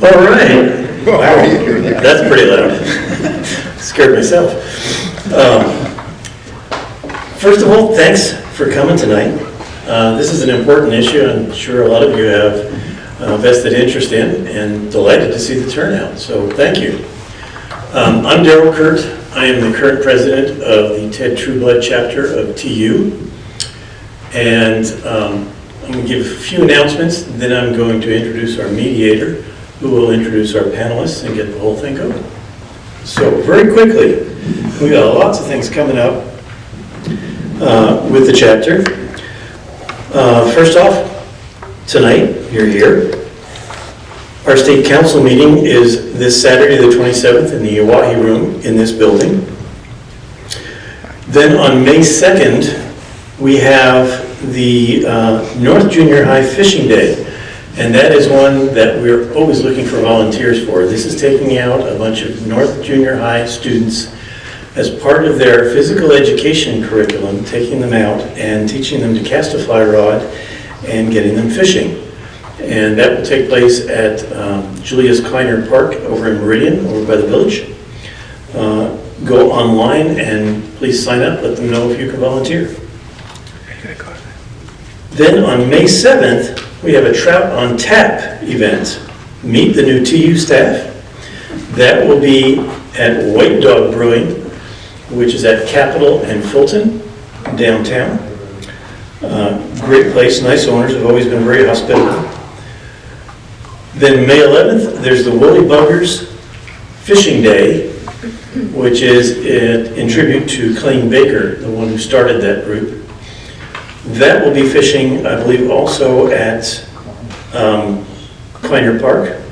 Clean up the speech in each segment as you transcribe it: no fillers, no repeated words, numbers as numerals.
All right. Wow, that's pretty loud. Scared myself. First of all, thanks for coming tonight. This is an important issue I'm sure a lot of you have vested interest in, and delighted to see the turnout, so thank you. I'm Darryl Kurt. I am the current president of the Ted Trueblood chapter of TU, and I'm going to give a few announcements, and then I'm going to introduce our mediator, who will introduce our panelists and get the whole thing going. So very quickly, we got lots of things coming up with the chapter. First off, tonight, you're here. Our state council meeting is this Saturday the 27th in the Oahe room in this building. Then on May 2nd, we have the North Junior High Fishing Day. And that is one that we're always looking for volunteers for. This is taking out a bunch of North Junior High students as part of their physical education curriculum, taking them out and teaching them to cast a fly rod and getting them fishing. And that will take place at Julius Kleiner Park over in Meridian, over by the village. Go online and please sign up, let them know if you can volunteer. Then on May 7th, we have a Trout on Tap event. Meet the new TU staff. That will be at White Dog Brewing, which is at Capitol and Fulton, downtown. Great place, nice owners, have always been very hospitable. Then May 11th, there's the Woolly Buggers Fishing Day, which is in tribute to Clayne Baker, the one who started that group. That will be fishing, I believe, also at Kleiner Park.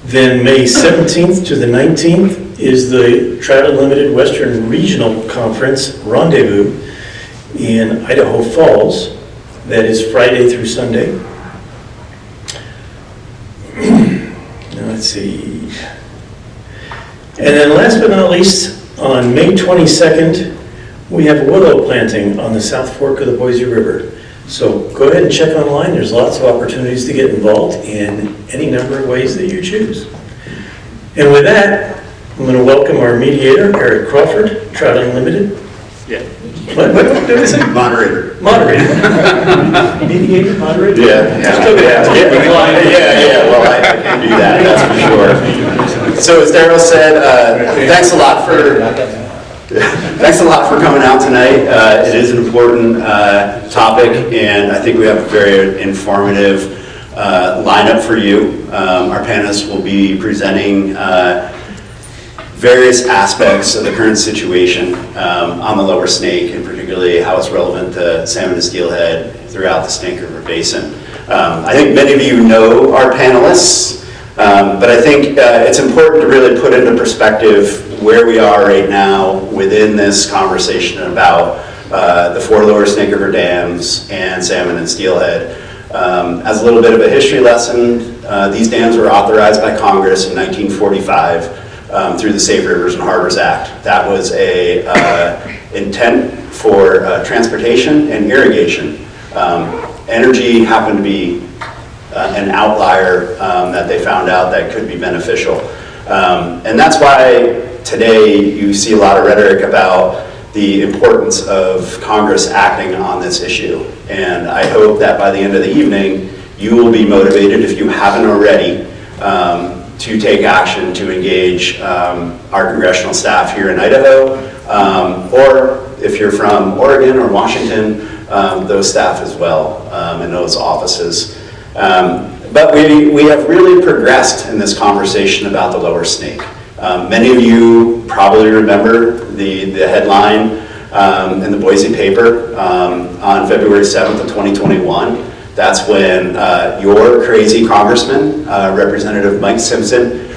Then May 17th to the 19th is the Trout Unlimited Western Regional Conference Rendezvous in Idaho Falls. That is Friday through Sunday. Now let's see. And then last but not least, on May 22nd, we have willow planting on the South Fork of the Boise River. So go ahead and check online. There's lots of opportunities to get involved in any number of ways that you choose. And with that, I'm going to welcome our mediator, Eric Crawford, Trout Unlimited. Yeah. What did I say? Moderator. Moderator. Mediator, moderator? Yeah. Well, I can do that, that's for sure. So as Darryl said, thanks a lot for coming out tonight. It is an important topic, and I think we have a very informative lineup for you. Our panelists will be presenting various aspects of the current situation on the lower snake, and particularly how it's relevant to salmon and steelhead throughout the Snake River Basin. I think many of you know our panelists, but I think it's important to really put into perspective where we are right now within this conversation about the 4 lower Snake River dams and salmon and steelhead. As a little bit of a history lesson, these dams were authorized by Congress in 1945 through the Safe Rivers and Harbors Act. That was a intent for transportation and irrigation. Energy happened to be an outlier that they found out that could be beneficial. And that's why today you see a lot of rhetoric about the importance of Congress acting on this issue. And I hope that by the end of the evening, you will be motivated, if you haven't already, to take action to engage our congressional staff here in Idaho, or if you're from Oregon or Washington, those staff as well in those offices. But we have really progressed in this conversation about the lower snake. Many of you probably remember the headline in the Boise paper on February 7th of 2021. That's when your crazy congressman, Representative Mike Simpson,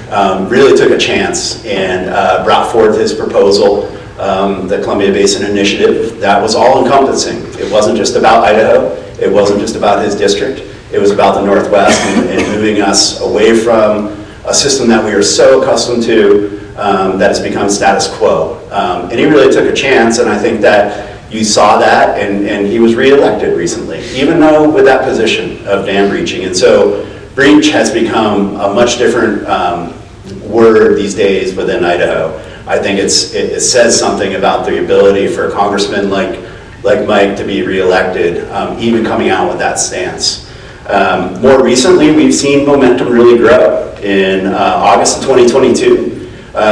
really took a chance and brought forth his proposal, the Columbia Basin Initiative, that was all-encompassing. It wasn't just about Idaho. It wasn't just about his district. It was about the Northwest and moving us away from a system that we are so accustomed to that has become status quo. And he really took a chance, and I think that you saw that, and he was reelected recently, even though with that position of dam breaching. And so breach has become a much different word these days within Idaho. I think it says something about the ability for a congressman like Mike to be reelected, even coming out with that stance. More recently, we've seen momentum really grow. In August of 2022,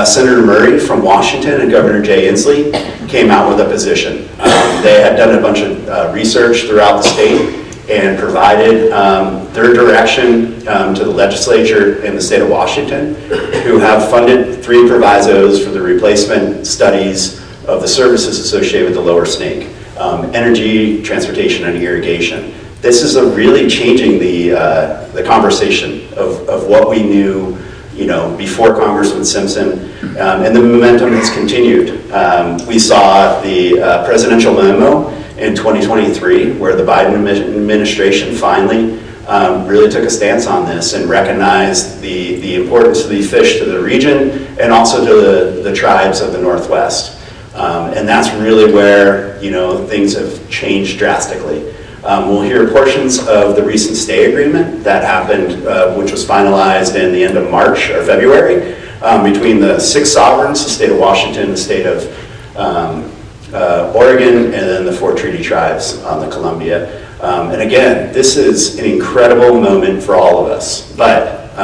Senator Murray from Washington and Governor Jay Inslee came out with a position. They had done a bunch of research throughout the state and provided their direction to the legislature in the state of Washington, who have funded 3 provisos for the replacement studies of the services associated with the lower snake, energy, transportation, and irrigation. This is really changing the conversation of what we knew, before Congressman Simpson, and the momentum has continued. We saw the presidential memo in 2023, where the Biden administration finally really took a stance on this and recognized the importance of these fish to the region and also to the tribes of the Northwest. And that's really where, things have changed drastically. We'll hear portions of the recent stay agreement that happened, which was finalized in the end of March or February, between the 6 sovereigns, the state of Washington, the state of Oregon, and then the 4 treaty tribes on the Columbia. And again, this is an incredible moment for all of us. But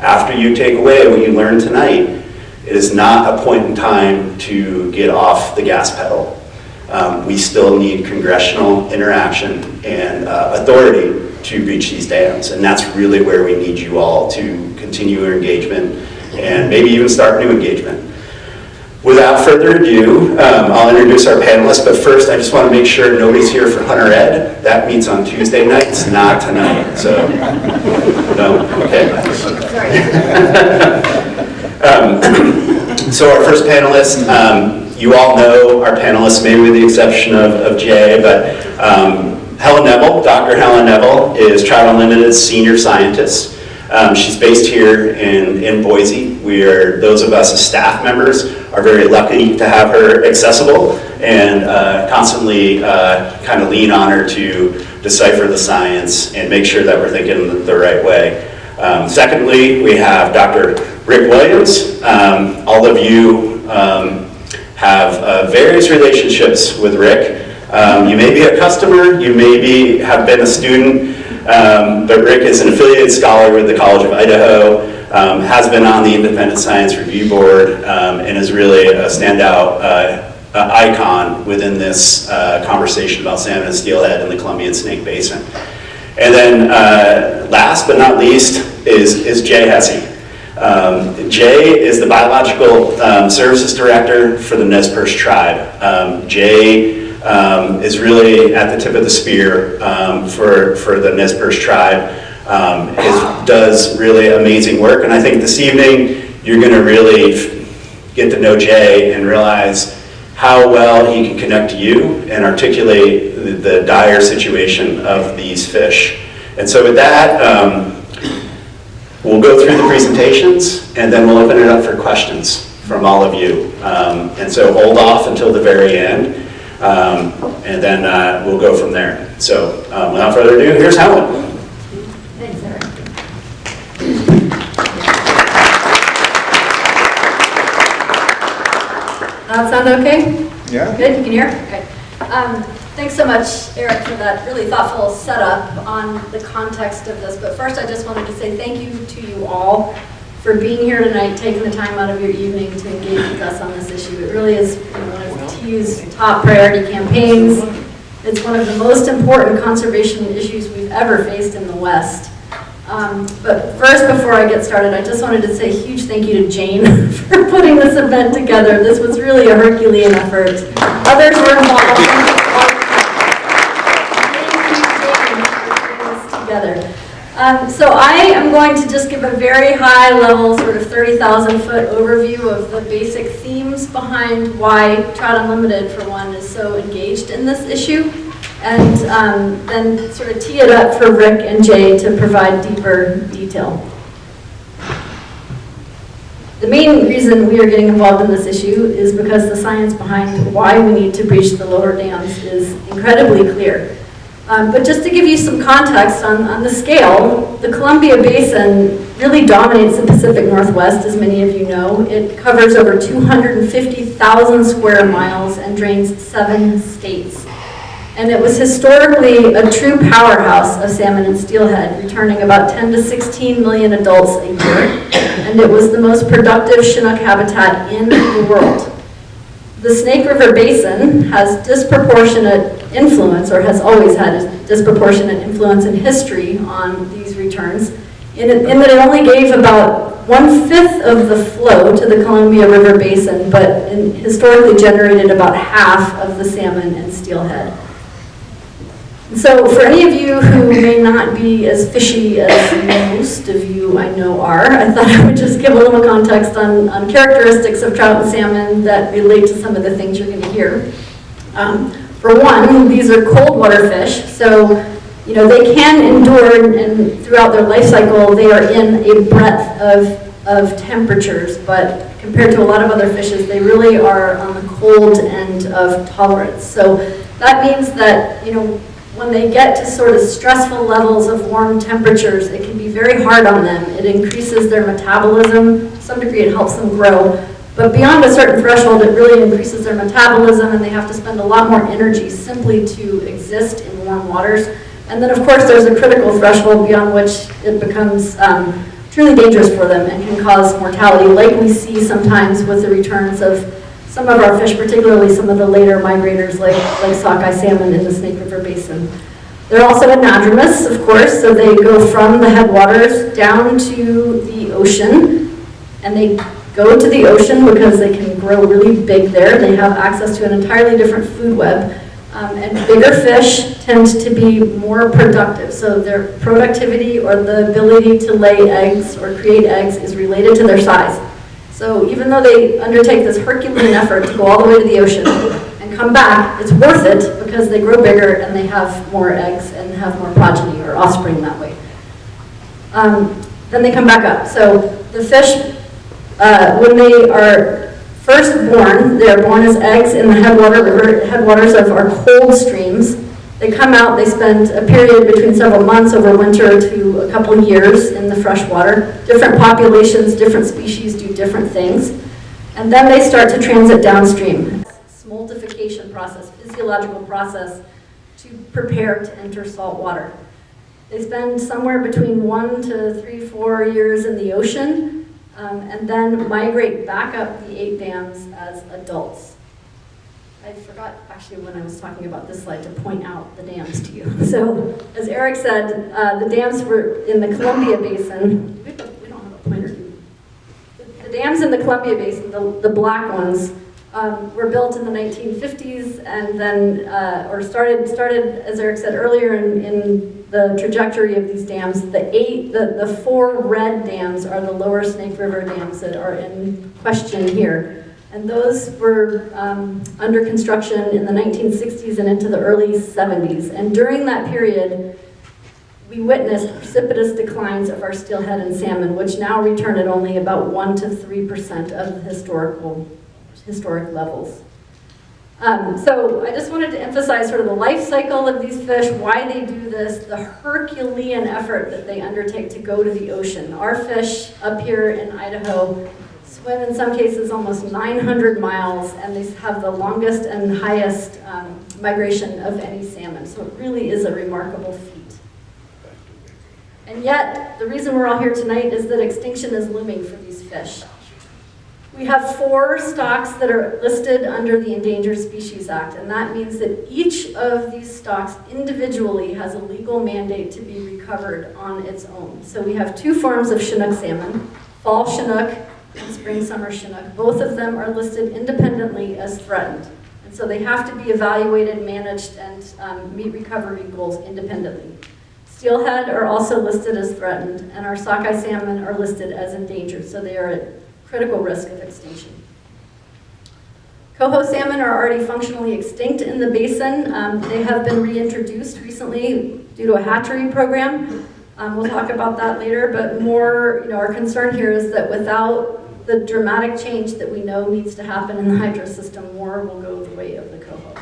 after you take away what you learned tonight, it is not a point in time to get off the gas pedal. We still need congressional interaction and authority to breach these dams. And that's really where we need you all to continue your engagement and maybe even start new engagement. Without further ado, I'll introduce our panelists, but first I just want to make sure nobody's here for Hunter Ed. That meets on Tuesday nights, not tonight. So, no? Okay. So our first panelist, you all know our panelists, maybe with the exception of Jay, but Helen Neville, Dr. Helen Neville, is Trout Unlimited's senior scientist. She's based here in Boise. Those of us as staff members are very lucky to have her accessible and constantly kind of lean on her to decipher the science and make sure that we're thinking the right way. Secondly, we have Dr. Rick Williams. All of you have various relationships with Rick. You may be a customer, you may have been a student, but Rick is an affiliated scholar with the College of Idaho, has been on the Independent Science Review Board, and is really a standout icon within this conversation about salmon and steelhead in the Columbian Snake Basin. And then last but not least is Jay Hesse. Jay is the Biological Services Director for the Nez Perce Tribe. Jay is really at the tip of the spear for the Nez Perce Tribe. Does really amazing work, and I think this evening you're going to really get to know Jay and realize how well he can connect to you and articulate the dire situation of these fish. And so with that, we'll go through the presentations and then we'll open it up for questions from all of you. And so hold off until the very end, and then we'll go from there. So without further ado, here's Helen. Thanks, Eric. Sound okay? Yeah. Good, you can hear? Okay. Thanks so much, Eric, for that really thoughtful setup on the context of this. But first, I just wanted to say thank you to you all for being here tonight, taking the time out of your evening to engage with us on this issue. It really is one of TU's top priority campaigns. It's one of the most important conservation issues we've ever faced in the West. But first, before I get started, I just wanted to say a huge thank you to Jane for putting this event together. This was really a Herculean effort. Others were involved. Together. So I am going to just give a very high level, sort of 30,000-foot overview of the basic themes behind why Trout Unlimited, for one, is so engaged in this issue, and then sort of tee it up for Rick and Jay to provide deeper detail. The main reason we are getting involved in this issue is because the science behind why we need to breach the lower dams is incredibly clear. But just to give you some context on the scale, the Columbia Basin really dominates the Pacific Northwest, as many of you know. It covers over 250,000 square miles and drains 7 states. And it was historically a true powerhouse of salmon and steelhead, returning about 10 to 16 million adults a year. And it was the most productive Chinook habitat in the world. The Snake River Basin has disproportionate influence, or has always had a disproportionate influence in history on these returns, in that it only gave about 1/5 of the flow to the Columbia River Basin, but historically generated about half of the salmon and steelhead. So for any of you who may not be as fishy as most of you I know are, I thought I would just give a little context on characteristics of trout and salmon that relate to some of the things you're going to hear. For one, these are cold water fish, so they can endure, and throughout their life cycle, they are in a breadth of temperatures, but compared to a lot of other fishes, they really are on the cold end of tolerance. So that means that, when they get to sort of stressful levels of warm temperatures, it can be very hard on them. It increases their metabolism. To some degree, it helps them grow. But beyond a certain threshold, it really increases their metabolism, and they have to spend a lot more energy simply to exist in warm waters. And then, of course, there's a critical threshold beyond which it becomes truly dangerous for them and can cause mortality, like we see sometimes with the returns of some of our fish, particularly some of the later migrators like sockeye salmon in the Snake River Basin. They're also anadromous, of course, so they go from the headwaters down to the ocean, and they go to the ocean because they can grow really big there. They have access to an entirely different food web, and bigger fish tend to be more productive. So their productivity, or the ability to lay eggs or create eggs, is related to their size. So even though they undertake this Herculean effort to go all the way to the ocean and come back, it's worth it because they grow bigger and they have more eggs and have more progeny or offspring that way. Then they come back up. So the fish, when they are first born, they are born as eggs in the headwaters of our cold streams. They come out, they spend a period between several months over winter to a couple years in the freshwater. Different populations, different species do different things. And then they start to transit downstream. Smoltification process, physiological process to prepare to enter salt water. They spend somewhere between 1 to 3, 4 years in the ocean, and then migrate back up the 8 dams as adults. I forgot, actually, when I was talking about this slide, to point out the dams to you. So, as Eric said, the dams were in the Columbia Basin. We don't have a pointer. The dams in the Columbia Basin, the black ones, were built in the 1950s, and then, or started, as Eric said earlier, in the trajectory of these dams. The 4 red dams are the lower Snake River dams that are in question here. And those were under construction in the 1960s and into the early 70s. And during that period, we witnessed precipitous declines of our steelhead and salmon, which now return at only about 1 to 3% of the historic levels. So I just wanted to emphasize sort of the life cycle of these fish, why they do this, the Herculean effort that they undertake to go to the ocean. Our fish up here in Idaho swim in some cases almost 900 miles, and they have the longest and highest migration of any salmon. So it really is a remarkable feat. And yet, the reason we're all here tonight is that extinction is looming for these fish. We have 4 stocks that are listed under the Endangered Species Act, and that means that each of these stocks individually has a legal mandate to be recovered on its own. So we have 2 forms of Chinook salmon, fall Chinook and spring-summer Chinook. Both of them are listed independently as threatened. And so they have to be evaluated, managed, and meet recovery goals independently. Steelhead are also listed as threatened, and our sockeye salmon are listed as endangered, so they are at critical risk of extinction. Coho salmon are already functionally extinct in the basin. They have been reintroduced recently due to a hatchery program. We'll talk about that later, but more, our concern here is that without the dramatic change that we know needs to happen in the hydro system, more will go the way of the coho.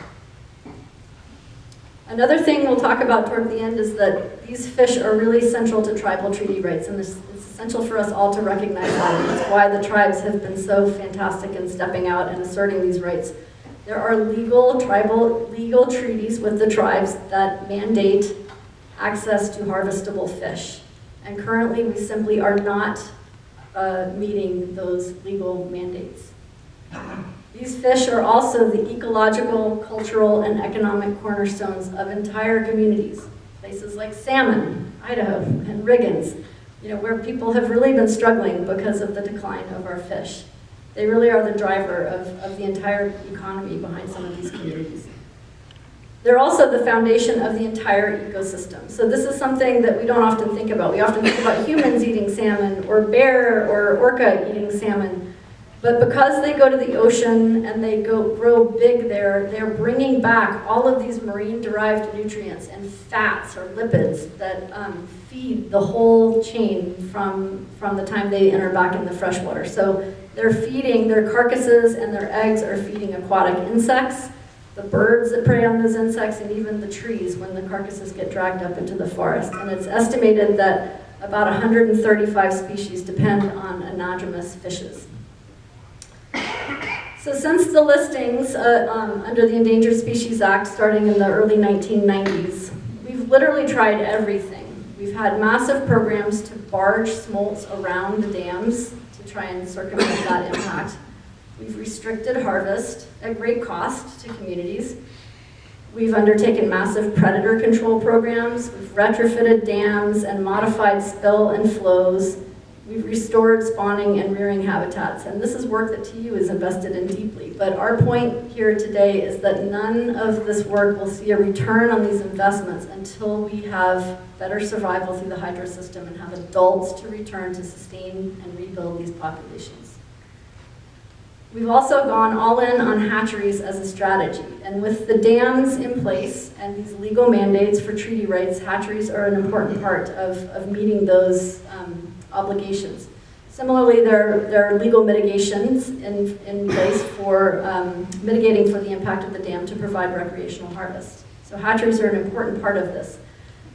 Another thing we'll talk about toward the end is that these fish are really central to tribal treaty rights, and it's essential for us all to recognize that, and that's why the tribes have been so fantastic in stepping out and asserting these rights. There are tribal legal treaties with the tribes that mandate access to harvestable fish, and currently we simply are not meeting those legal mandates. These fish are also the ecological, cultural, and economic cornerstones of entire communities. Places like Salmon, Idaho, and Riggins, where people have really been struggling because of the decline of our fish. They really are the driver of the entire economy behind some of these communities. They're also the foundation of the entire ecosystem. So this is something that we don't often think about. We often think about humans eating salmon, or bear or orca eating salmon. But because they go to the ocean and they grow big there, they're bringing back all of these marine-derived nutrients and fats or lipids that feed the whole chain from the time they enter back in the freshwater. So they're feeding, their carcasses and their eggs are feeding aquatic insects, the birds that prey on those insects, and even the trees when the carcasses get dragged up into the forest. And it's estimated that about 135 species depend on anadromous fishes. So since the listings under the Endangered Species Act starting in the early 1990s, we've literally tried everything. We've had massive programs to barge smolts around the dams to try and circumvent that impact. We've restricted harvest at great cost to communities. We've undertaken massive predator control programs. We've retrofitted dams and modified spill and flows. We've restored spawning and rearing habitats, and this is work that TU is invested in deeply. But our point here today is that none of this work will see a return on these investments until we have better survival through the hydro system and have adults to return to sustain and rebuild these populations. We've also gone all in on hatcheries as a strategy, and with the dams in place and these legal mandates for treaty rights, hatcheries are an important part of meeting those obligations. Similarly, there are legal mitigations in place for mitigating for the impact of the dam to provide recreational harvest. So hatcheries are an important part of this.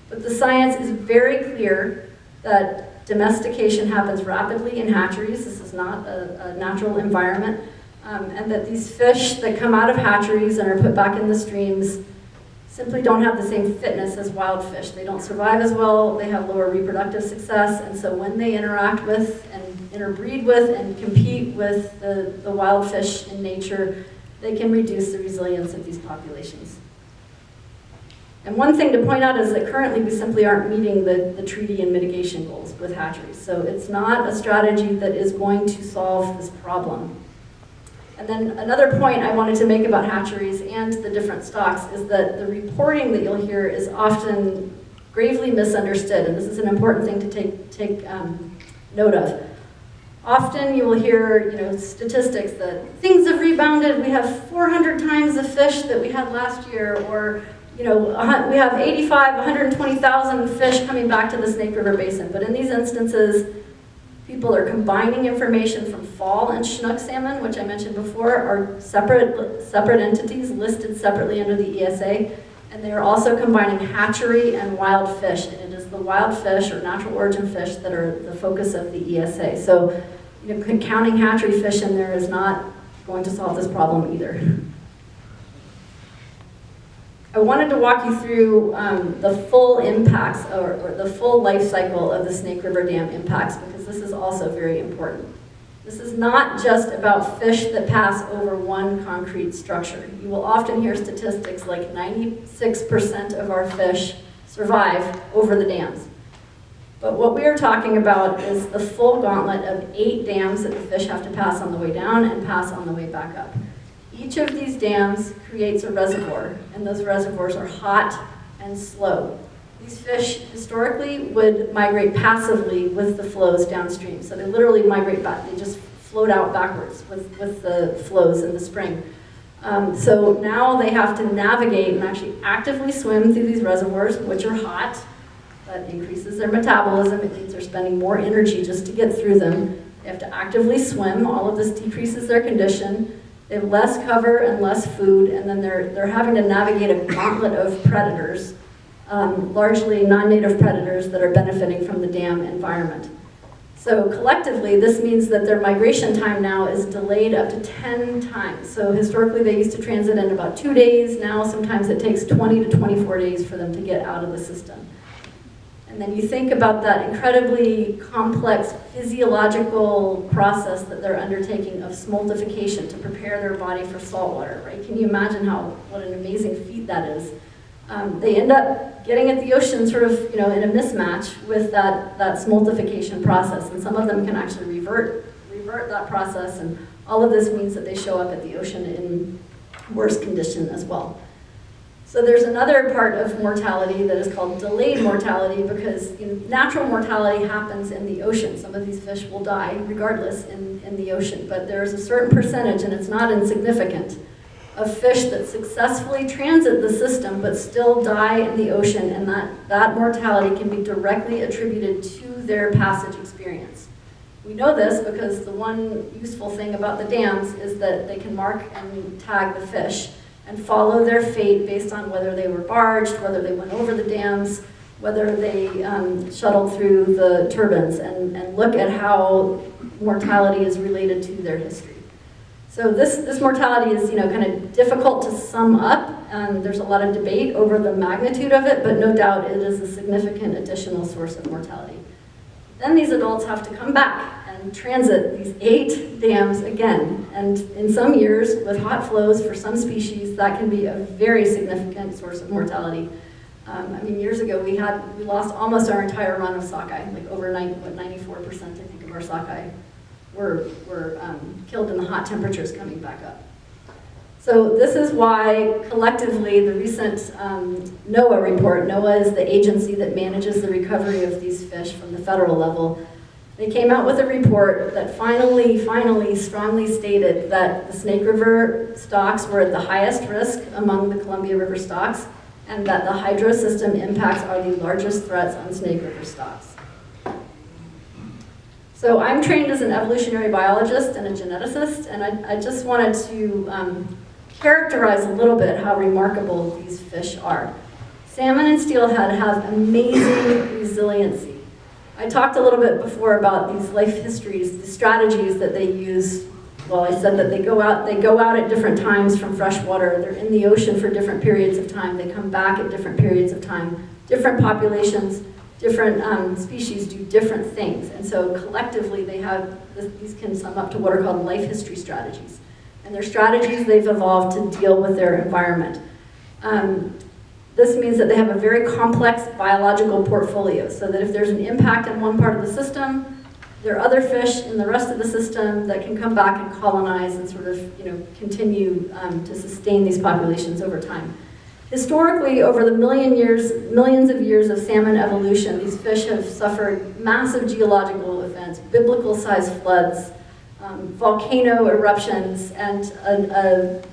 But the science is very clear that domestication happens rapidly in hatcheries. This is not a natural environment. And that these fish that come out of hatcheries and are put back in the streams simply don't have the same fitness as wild fish. They don't survive as well, they have lower reproductive success, and so when they interact with and interbreed with and compete with the wild fish in nature, they can reduce the resilience of these populations. And one thing to point out is that currently we simply aren't meeting the treaty and mitigation goals with hatcheries. So it's not a strategy that is going to solve this problem. And then another point I wanted to make about hatcheries and the different stocks is that the reporting that you'll hear is often gravely misunderstood, and this is an important thing to take note of. Often you will hear, statistics that things have rebounded. We have 400 times the fish that we had last year, or we have 120,000 fish coming back to the Snake River Basin. But in these instances, people are combining information from fall and Chinook salmon, which I mentioned before, are separate entities listed separately under the ESA, and they are also combining hatchery and wild fish, and it is the wild fish or natural origin fish that are the focus of the ESA. So, counting hatchery fish in there is not going to solve this problem either. I wanted to walk you through the full impacts or the full life cycle of the Snake River Dam impacts, because this is also very important. This is not just about fish that pass over one concrete structure. You will often hear statistics like 96% of our fish survive over the dams. But what we are talking about is the full gauntlet of 8 dams that the fish have to pass on the way down and pass on the way back up. Each of these dams creates a reservoir, and those reservoirs are hot and slow. These fish historically would migrate passively with the flows downstream. So they literally migrate back, they just float out backwards with the flows in the spring. So now they have to navigate and actually actively swim through these reservoirs, which are hot. That increases their metabolism. It means they're spending more energy just to get through them. They have to actively swim. All of this decreases their condition. They have less cover and less food, and then they're having to navigate a gauntlet of predators, largely non-native predators that are benefiting from the dam environment. So collectively, this means that their migration time now is delayed up to 10 times. So historically, they used to transit in about 2 days. Now, sometimes it takes 20 to 24 days for them to get out of the system. And then you think about that incredibly complex physiological process that they're undertaking of smoltification to prepare their body for saltwater, right? Can you imagine what an amazing feat that is? They end up getting at the ocean sort of, in a mismatch with that smoltification process, and some of them can actually revert that process, and all of this means that they show up at the ocean in worse condition as well. So there's another part of mortality that is called delayed mortality, because natural mortality happens in the ocean. Some of these fish will die regardless in the ocean, but there's a certain percentage, and it's not insignificant, of fish that successfully transit the system but still die in the ocean, and that mortality can be directly attributed to their passage experience. We know this because the one useful thing about the dams is that they can mark and tag the fish and follow their fate based on whether they were barged, whether they went over the dams, whether they shuttled through the turbines, and look at how mortality is related to their history. So this mortality is, kind of difficult to sum up, and there's a lot of debate over the magnitude of it, but no doubt it is a significant additional source of mortality. Then these adults have to come back and transit these 8 dams again, and in some years, with hot flows for some species, that can be a very significant source of mortality. Years ago we lost almost our entire run of sockeye, like over 94% I think of our sockeye were killed in the hot temperatures coming back up. So this is why collectively the recent NOAA report, NOAA is the agency that manages the recovery of these fish from the federal level, they came out with a report that finally strongly stated that the Snake River stocks were at the highest risk among the Columbia River stocks, and that the hydro system impacts are the largest threats on Snake River stocks. So I'm trained as an evolutionary biologist and a geneticist, and I just wanted to characterize a little bit how remarkable these fish are. Salmon and steelhead have amazing resiliency. I talked a little bit before about these life histories, the strategies that they use. Well, I said that they go out at different times from freshwater. They're in the ocean for different periods of time. They come back at different periods of time. Different populations, different species do different things. And so collectively, these can sum up to what are called life history strategies. And they're strategies they've evolved to deal with their environment. This means that they have a very complex biological portfolio, so that if there's an impact in one part of the system, there are other fish in the rest of the system that can come back and colonize and sort of, continue to sustain these populations over time. Historically, over the millions of years of salmon evolution, these fish have suffered massive geological events, biblical-sized floods, volcano eruptions, and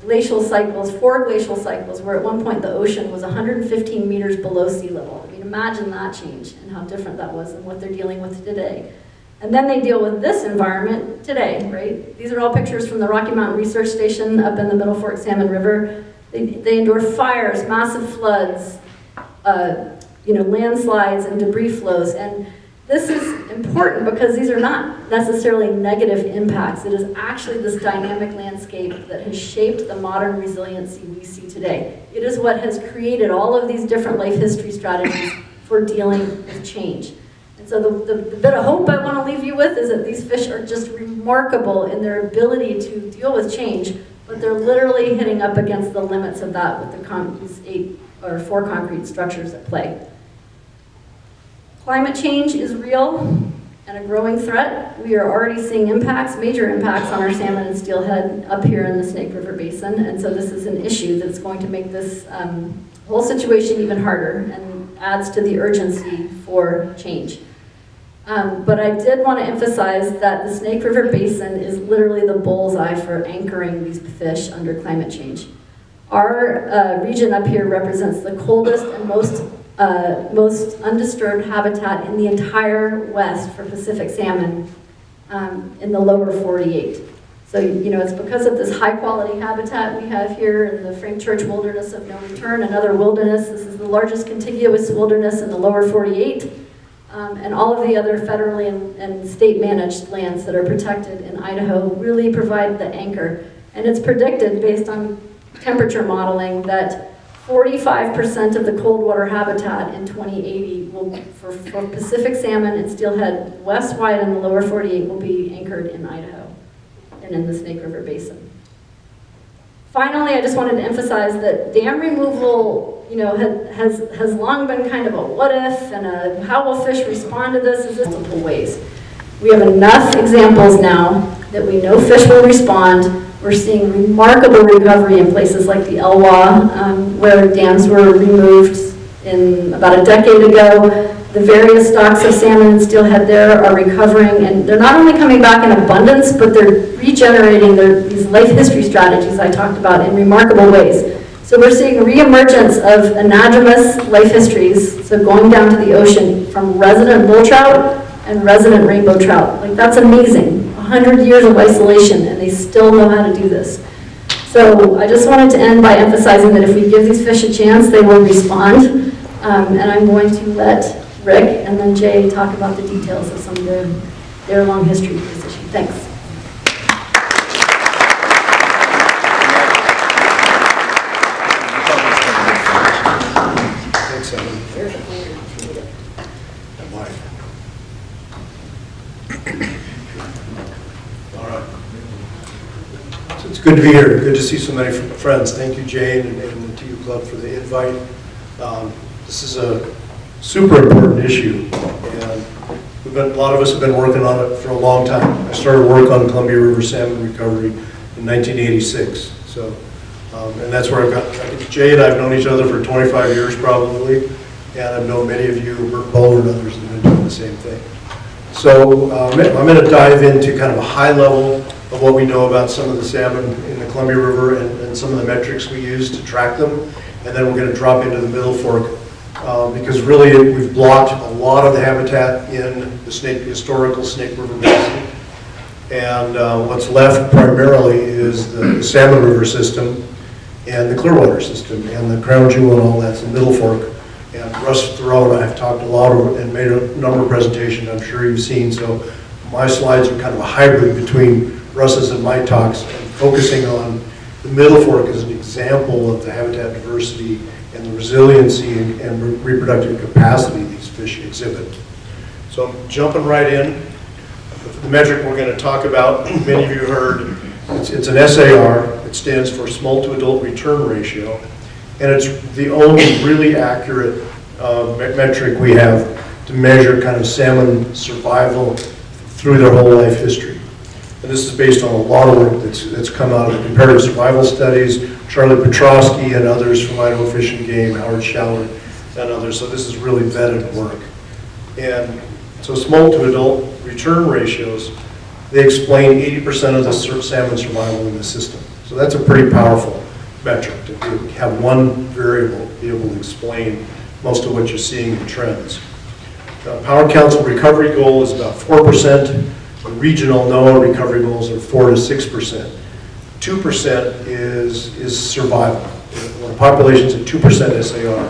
glacial cycles, 4 glacial cycles, where at one point the ocean was 115 meters below sea level. Imagine that change and how different that was than what they're dealing with today. And then they deal with this environment today, right? These are all pictures from the Rocky Mountain Research Station up in the Middle Fork Salmon River. They endure fires, massive floods, landslides and debris flows. And this is important because these are not necessarily negative impacts. It is actually this dynamic landscape that has shaped the modern resiliency we see today. It is what has created all of these different life history strategies for dealing with change. And so the bit of hope I want to leave you with is that these fish are just remarkable in their ability to deal with change, but they're literally hitting up against the limits of that with these 4 concrete structures at play. Climate change is real and a growing threat. We are already seeing major impacts on our salmon and steelhead up here in the Snake River Basin, and so this is an issue that's going to make this whole situation even harder and adds to the urgency for change. But I did want to emphasize that the Snake River Basin is literally the bullseye for anchoring these fish under climate change. Our region up here represents the coldest and most undisturbed habitat in the entire West for Pacific salmon, in the lower 48. So, you know, it's because of this high-quality habitat we have here in the Frank Church Wilderness of No Return, another wilderness. This is the largest contiguous wilderness in the lower 48, and all of the other federally and state-managed lands that are protected in Idaho really provide the anchor. And it's predicted, based on temperature modeling, that 45% of the cold water habitat in 2080 will, for Pacific salmon and steelhead west-wide in the lower 48 will be anchored in Idaho and in the Snake River Basin. Finally, I just wanted to emphasize that dam removal, you know, has long been kind of a what if and a how will fish respond to this in multiple ways. We have enough examples now that we know fish will respond. We're seeing remarkable recovery in places like the Elwha, where dams were removed in about a decade ago. The various stocks of salmon and steelhead there are recovering, and they're not only coming back in abundance, but they're regenerating these life history strategies I talked about in remarkable ways. So we're seeing reemergence of anadromous life histories, so going down to the ocean from resident bull trout and resident rainbow trout. Like, that's amazing. 100 years of isolation, and they still know how to do this. So I just wanted to end by emphasizing that if we give these fish a chance, they will respond. And I'm going to let Rick and then Jay talk about the details of some of their long history with this issue. Thanks. Thanks, Helen. All right. So it's good to be here. Good to see so many friends. Thank you, Jane, and the TU Club for the invite. This is a super important issue, and a lot of us have been working on it for a long time. I started work on Columbia River salmon recovery in 1986. So, and that's where Jay and I have known each other for 25 years probably, and I've known many of you, Bert Bowler and others, that have been doing the same thing. So I'm going to dive into kind of a high level of what we know about some of the salmon in the Columbia River and some of the metrics we use to track them, and then we're going to drop into the Middle Fork. Because really we've blocked a lot of the habitat in the historical Snake River Basin. And what's left primarily is the Salmon River system and the Clearwater system and the Crown Jewel and all that's the Middle Fork. And Russ Thoreau and I have talked a lot and made a number of presentations I'm sure you've seen. So my slides are kind of a hybrid between Russ's and my talks, and focusing on the Middle Fork as an example of the habitat diversity and the resiliency and reproductive capacity these fish exhibit. So I'm jumping right in. The metric we're going to talk about, many of you heard, it's an SAR. It stands for Smolt to Adult Return Ratio, and it's the only really accurate metric we have to measure kind of salmon survival through their whole life history. And this is based on a lot of work that's come out of the comparative survival studies, Charlie Petrosky and others from Idaho Fish and Game, Howard Schauer and others. So this is really vetted work. And so smolt to adult return ratios, they explain 80% of the salmon survival in the system. So that's a pretty powerful metric to have one variable be able to explain most of what you're seeing in trends. The Power Council recovery goal is about 4%. The regional NOAA recovery goals are 4 to 6%. 2% is survival. When a population's at 2% SAR,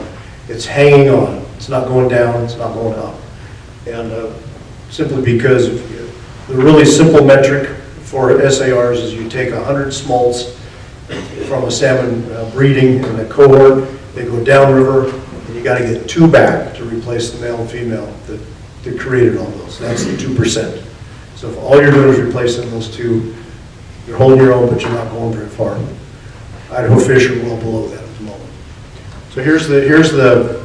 it's hanging on. It's not going down, it's not going up. And simply because the really simple metric for SARs is you take 100 smolts from a salmon breeding in a cohort, they go downriver, and you got to get 2 back to replace the male and female that created all those. That's the 2%. So if all you're doing is replacing those 2, you're holding your own, but you're not going very far. Idaho fish are well below that at the moment. So here's the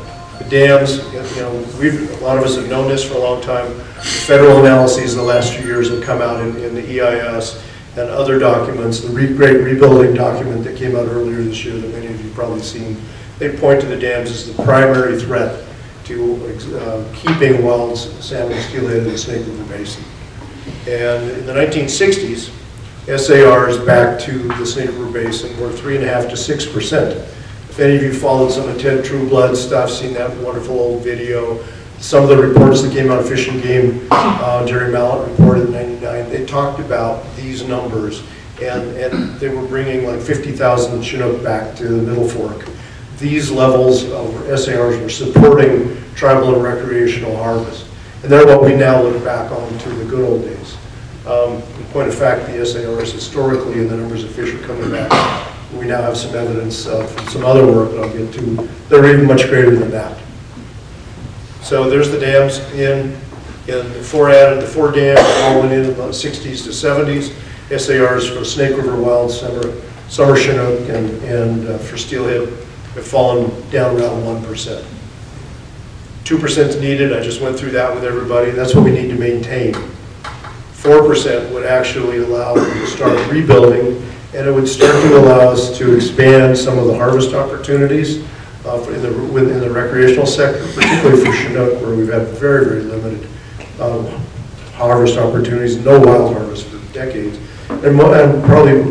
dams. You know, a lot of us have known this for a long time. Federal analyses in the last few years have come out in the EIS and other documents. The great rebuilding document that came out earlier this year that many of you have probably seen, they point to the dams as the primary threat to keeping wild salmon and steelhead in the Snake River Basin. And in the 1960s, SARs back to the Snake River Basin were 3.5 to 6%. If any of you followed some of Ted Trueblood's stuff, seen that wonderful old video, Some of the reports that came out of Fish and Game, Jerry Mallett reported in '99, they talked about these numbers, and they were bringing like 50,000 Chinook back to the Middle Fork. These levels of SARs were supporting tribal and recreational harvest. And they're what we now look back on to the good old days. In point of fact, the SARs historically and the numbers of fish are coming back. We now have some evidence from some other work that I'll get to. They're even much greater than that. So there's the dams in the four dams all went in the 60s to 70s. SARs for Snake River Wild, Summer Chinook, and for Steelhead have fallen down around 1%. 2% is needed. I just went through that with everybody. That's what we need to maintain. 4% would actually allow us to start rebuilding, and it would start to allow us to expand some of the harvest opportunities within the recreational sector, particularly for Chinook, where we've had very, very limited harvest opportunities, no wild harvest for decades. And probably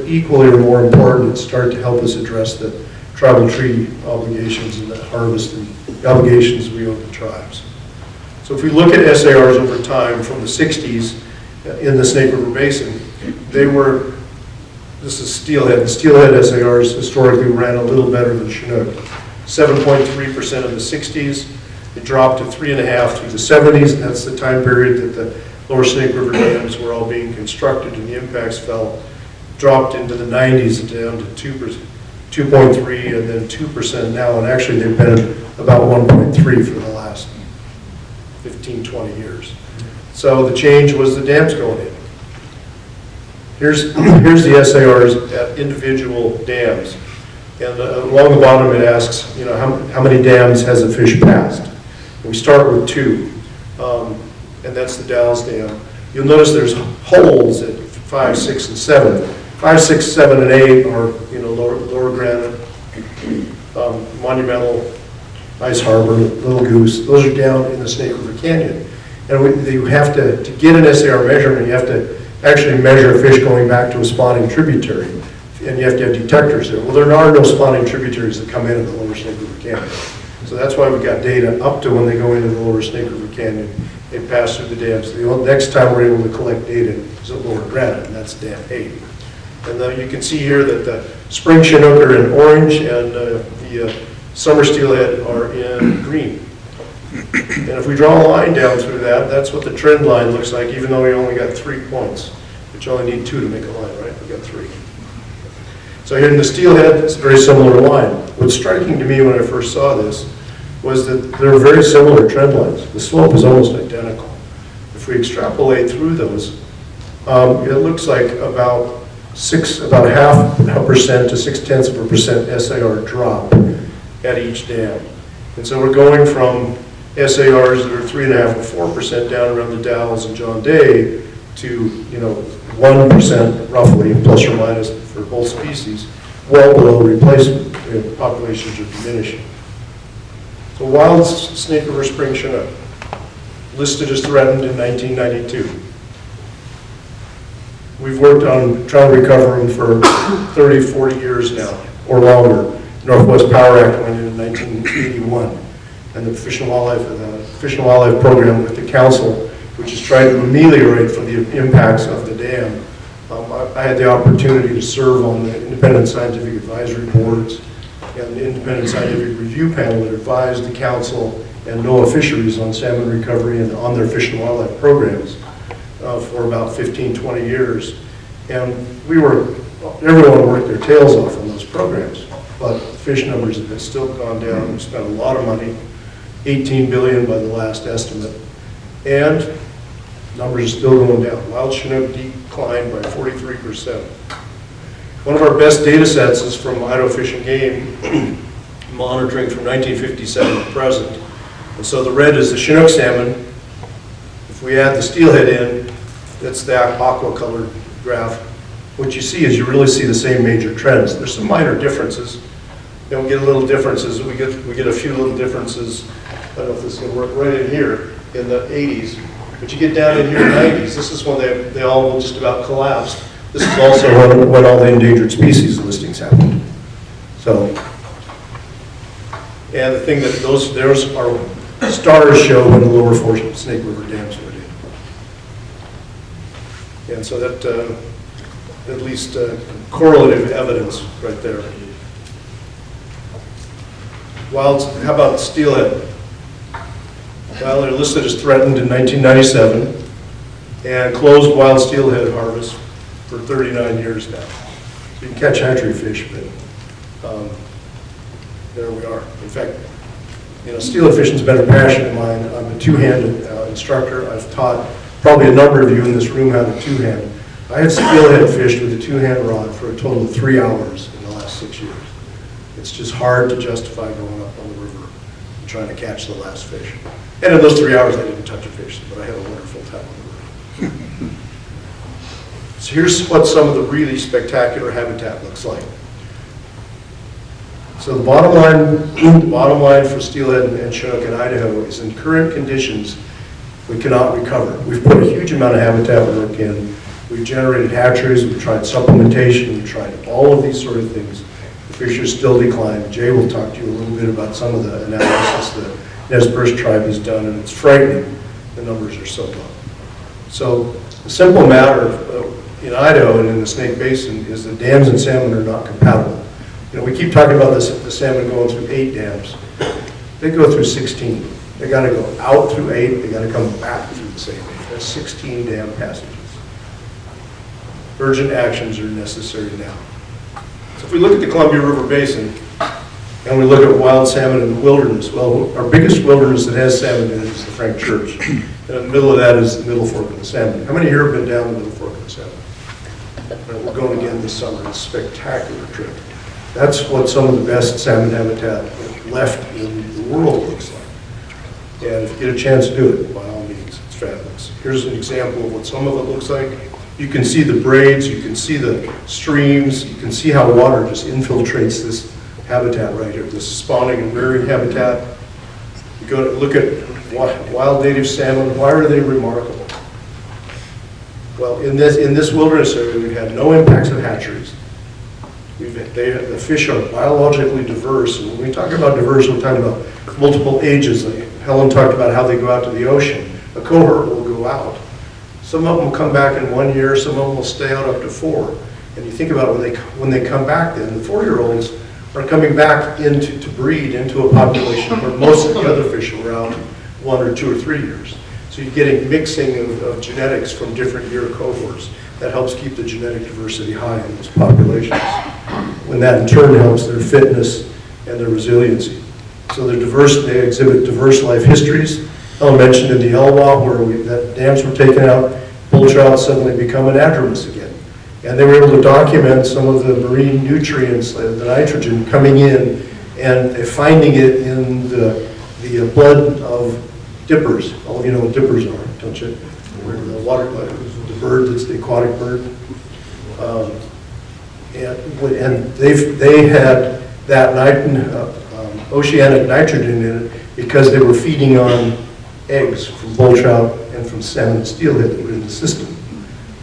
equally or more important, it started to help us address the tribal treaty obligations and the harvest and the obligations we owe the tribes. So if we look at SARs over time from the 60s in the Snake River Basin, this is Steelhead. The Steelhead SARs historically ran a little better than Chinook. 7.3% in the 60s. It dropped to 3.5% through the 70s. That's the time period that the lower Snake River dams were all being constructed and the impacts fell. Dropped into the 90s down to 2.3 and then 2% now. And actually they've been about 1.3 for the last 15, 20 years. So the change was the dams going in. Here's the SARs at individual dams. And along the bottom it asks, how many dams has a fish passed? And we start with 2, and that's the Dallas Dam. You'll notice there's holes at 5, 6, and 7. 5, 6, 7, and 8 are lower granite, monumental, Ice Harbor, Little Goose. Those are down in the Snake River Canyon. And you have to get an SAR measurement, you have to actually measure a fish going back to a spawning tributary. And you have to have detectors there. Well, there are no spawning tributaries that come into the lower Snake River Canyon. So that's why we've got data up to when they go into the lower Snake River Canyon. They pass through the dams. The next time we're able to collect data is at Lower Granite, and that's Dam 8. And you can see here that the spring Chinook are in orange and the summer Steelhead are in green. And if we draw a line down through that, that's what the trend line looks like, even though we only got 3 points. But you only need 2 to make a line, right? We got 3. So here in the Steelhead, it's a very similar line. What's striking to me when I first saw this was that they're very similar trend lines. The slope is almost identical. If we extrapolate through those, it looks like about 0.5% to 0.6% SAR drop at each dam. And so we're going from SARs that are 3.5% or 4% down around the Dalles and John Day to 1% roughly, plus or minus for both species, well below replacement. Populations are diminishing. So wild Snake River spring Chinook, listed as threatened in 1992. We've worked on trying to recover them for 30, 40 years now, or longer. Northwest Power Act went in 1981, and the Fish and Wildlife Program with the council, which is trying to ameliorate from the impacts of the dam. I had the opportunity to serve on the independent scientific advisory boards and the independent scientific review panel that advised the council and NOAA Fisheries on salmon recovery and on their fish and wildlife programs for about 15, 20 years. And everyone worked their tails off on those programs, but fish numbers have still gone down. We've spent a lot of money, $18 billion by the last estimate, and numbers are still going down. Wild Chinook declined by 43%. One of our best data sets is from Idaho Fish and Game, monitoring from 1957 to present. And so the red is the Chinook salmon. If we add the Steelhead in, that's that aqua-colored graph. What you see is you really see the same major trends. There's some minor differences. Then we get little differences. We get a few little differences. I don't know if this is going to work right in here in the 80s. But you get down in here in the 90s. This is when they all just about collapsed. This is also when all the endangered species listings happened. So, and the thing that those are stars show when the lower four Snake River dams went in. And so that, at least correlative evidence right there. How about steelhead? Well, they're listed as threatened in 1997 and closed wild steelhead harvest for 39 years now. So you can catch hatchery fish, but there we are. In fact, steelhead fishing has been a passion of mine. I'm a two-handed instructor. I've taught probably a number of you in this room how to two-hand. I had steelhead fished with a two-hand rod for a total of 3 hours in the last 6 years. It's just hard to justify going up on the river and trying to catch the last fish. And in those 3 hours, I didn't touch a fish, but I had a wonderful time on the river. So here's what some of the really spectacular habitat looks like. So the bottom line for steelhead and Chinook in Idaho is in current conditions, we cannot recover. We've put a huge amount of habitat work in. We've generated hatcheries, we've tried supplementation, we've tried all of these sort of things. The fish are still declining. Jay will talk to you a little bit about some of the analysis the Nez Perce tribe has done, and it's frightening. The numbers are so low. So the simple matter in Idaho and in the Snake Basin is that dams and salmon are not compatible. We keep talking about the salmon going through 8 dams. They go through 16. They got to go out through 8. They got to come back through the same 8. That's 16 dam passages. Urgent actions are necessary now. So if we look at the Columbia River Basin and we look at wild salmon in the wilderness, well, our biggest wilderness that has salmon in it is the Frank Church. And in the middle of that is the Middle Fork of the Salmon. How many here have been down the Middle Fork of the Salmon? We're going again this summer. It's a spectacular trip. That's what some of the best salmon habitat left in the world looks like. And if you get a chance to do it, by all means, it's fabulous. Here's an example of what some of it looks like. You can see the braids, you can see the streams, you can see how water just infiltrates this habitat right here, this spawning and rearing habitat. You go to look at wild native salmon. Why are they remarkable? Well, in this wilderness area, we've had no impacts of hatcheries. The fish are biologically diverse, and when we talk about diverse, we're talking about multiple ages. Like Helen talked about how they go out to the ocean. A cohort will go out. Some of them will come back in 1 year, some of them will stay out up to 4. And you think about when they come back then, the 4-year-olds are coming back to breed into a population where most of the other fish are around 1 or 2 or 3 years. So you're getting mixing of genetics from different year cohorts. That helps keep the genetic diversity high in those populations. When that in turn helps their fitness and their resiliency. So they're diverse, they exhibit diverse life histories. Helen mentioned in the Elwha where dams were taken out, bull trout suddenly become anadromous again. And they were able to document some of the marine nutrients, the nitrogen coming in, and finding it in the blood of dippers. All of you know what dippers are, don't you? The bird that's the aquatic bird. And they had that oceanic nitrogen in it because they were feeding on eggs from bull trout and from salmon and steelhead that were in the system.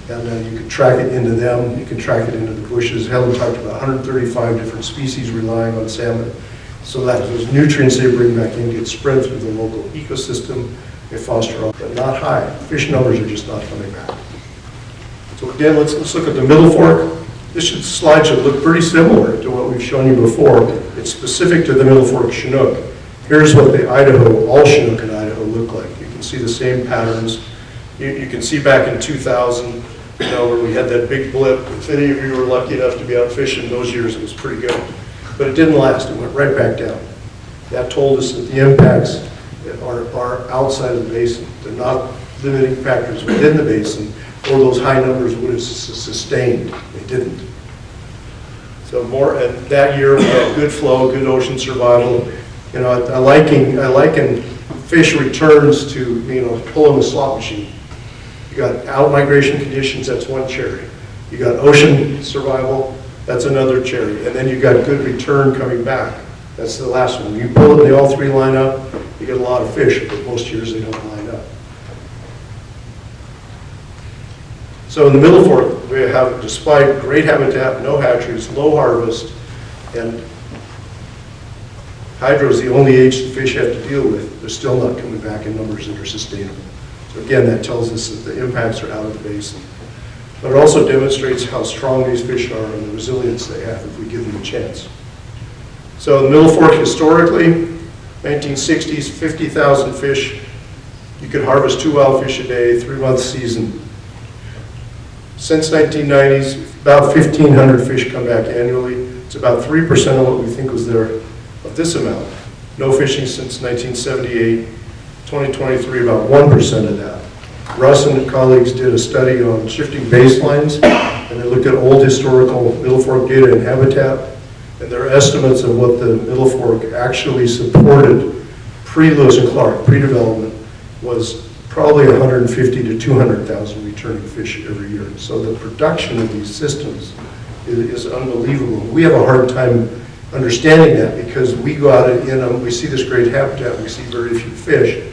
And you could track it into them, you can track it into the bushes. Helen talked about 135 different species relying on salmon. So that those nutrients they bring back in get spread through the local ecosystem, they foster up, but not high. Fish numbers are just not coming back. So again, let's look at the Middle Fork. This slide should look pretty similar to what we've shown you before. It's specific to the Middle Fork Chinook. Here's what the all Chinook in Idaho look like. You can see the same patterns. You can see back in 2000, where we had that big blip. If any of you were lucky enough to be out fishing those years, it was pretty good. But it didn't last. It went right back down. That told us that the impacts are outside of the basin. They're not limiting factors within the basin, or those high numbers would have sustained. They didn't. So and that year we had good flow, good ocean survival. I liken fish returns to pulling a slot machine. You got out migration conditions, that's one cherry. You got ocean survival, that's another cherry. And then you got good return coming back. That's the last one. You pull it, they all three line up, you get a lot of fish, but most years they don't line up. So in the Middle Fork, we have, despite great habitat, no hatcheries, low harvest, and hydro is the only age the fish have to deal with. they're still not coming back in numbers that are sustainable. So again, that tells us that the impacts are out of the basin. But it also demonstrates how strong these fish are and the resilience they have if we give them a chance. So the Middle Fork historically, 1960s, 50,000 fish. You could harvest 2 wild fish a day, 3-month season. Since 1990s, about 1,500 fish come back annually. It's about 3% of what we think was there of this amount. No fishing since 1978. 2023, about 1% of that. Russ and colleagues did a study on shifting baselines, and they looked at old historical Middle Fork data and habitat, and their estimates of what the Middle Fork actually supported pre-Lewis and Clark, pre-development, was probably 150 to 200,000 returning fish every year. So the production of these systems is unbelievable. We have a hard time understanding that because we go out and in them, we see this great habitat, we see very few fish.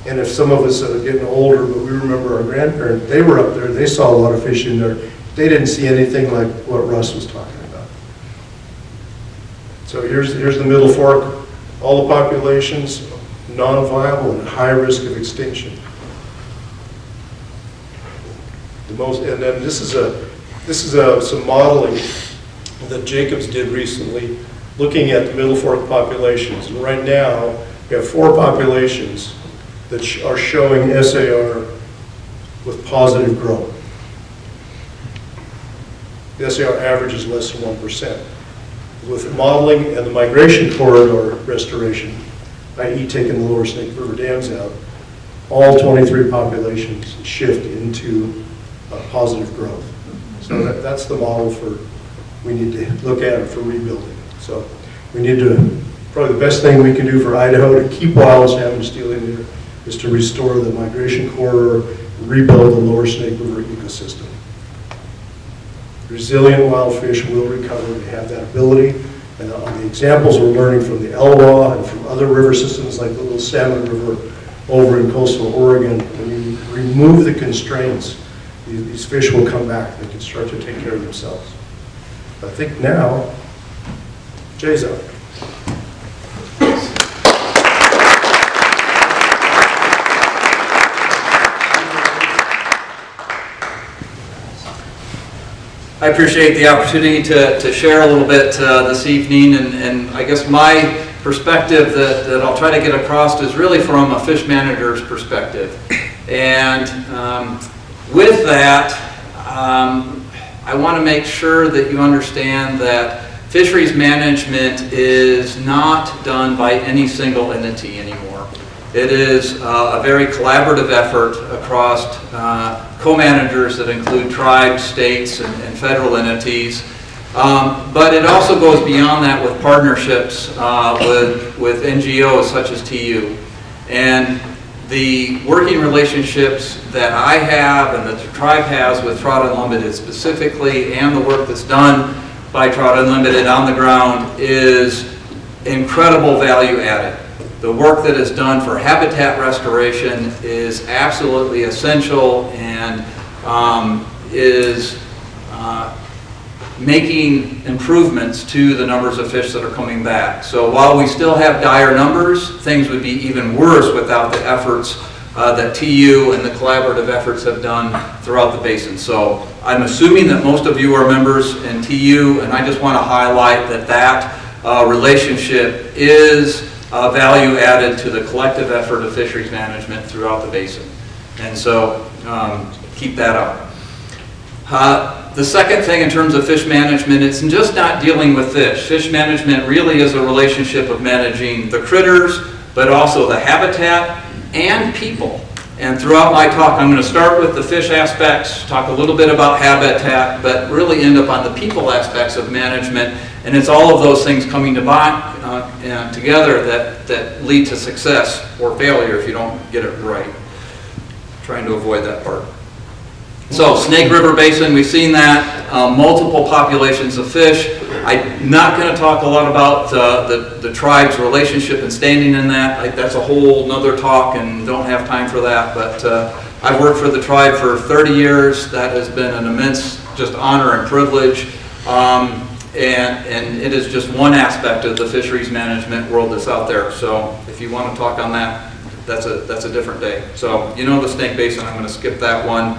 And if some of us are getting older, but we remember our grandparents, they were up there, they saw a lot of fish in there. They didn't see anything like what Russ was talking about. So here's the Middle Fork, all the populations, non-viable and high risk of extinction. And then this is some modeling that Jacobs did recently, looking at the Middle Fork populations. And right now, we have 4 populations that are showing SAR with positive growth. The SAR average is less than 1%. With modeling and the migration corridor restoration, i.e. taking the lower Snake River dams out, all 23 populations shift into positive growth. So that's the model for, we need to look at it for rebuilding. So we need to, probably the best thing we can do for Idaho to keep wild salmon steelhead there is to restore the migration corridor, rebuild the lower Snake River ecosystem. Resilient wild fish will recover, they have that ability. And on the examples we're learning from the Elwha and from other river systems like the Little Salmon River over in coastal Oregon, when you remove the constraints, these fish will come back. They can start to take care of themselves. I think now, Jay's up. I appreciate the opportunity to share a little bit this evening, and I guess my perspective that I'll try to get across is really from a fish manager's perspective. And with that, I want to make sure that you understand that fisheries management is not done by any single entity anymore. It is a very collaborative effort across co-managers that include tribes, states, and federal entities. But it also goes beyond that with partnerships with NGOs such as TU. And the working relationships that I have and that the tribe has with Trout Unlimited specifically, and the work that's done by Trout Unlimited on the ground, is incredible value added. The work that is done for habitat restoration is absolutely essential and is making improvements to the numbers of fish that are coming back. So while we still have dire numbers, things would be even worse without the efforts that TU and the collaborative efforts have done throughout the basin. So I'm assuming that most of you are members in TU, and I just want to highlight that relationship is value added to the collective effort of fisheries management throughout the basin. And so keep that up. The second thing in terms of fish management, it's just not dealing with fish. Fish management really is a relationship of managing the critters, but also the habitat and people. And throughout my talk, I'm going to start with the fish aspects, talk a little bit about habitat, but really end up on the people aspects of management. And it's all of those things coming together that lead to success or failure if you don't get it right. Trying to avoid that part. So Snake River Basin, we've seen that, multiple populations of fish. I'm not going to talk a lot about the tribe's relationship and standing in that. That's a whole nother talk and don't have time for that. But I've worked for the tribe for 30 years. That has been an immense just honor and privilege. And it is just one aspect of the fisheries management world that's out there. So if you want to talk on that, that's a different day. So you know the Snake Basin, I'm going to skip that one.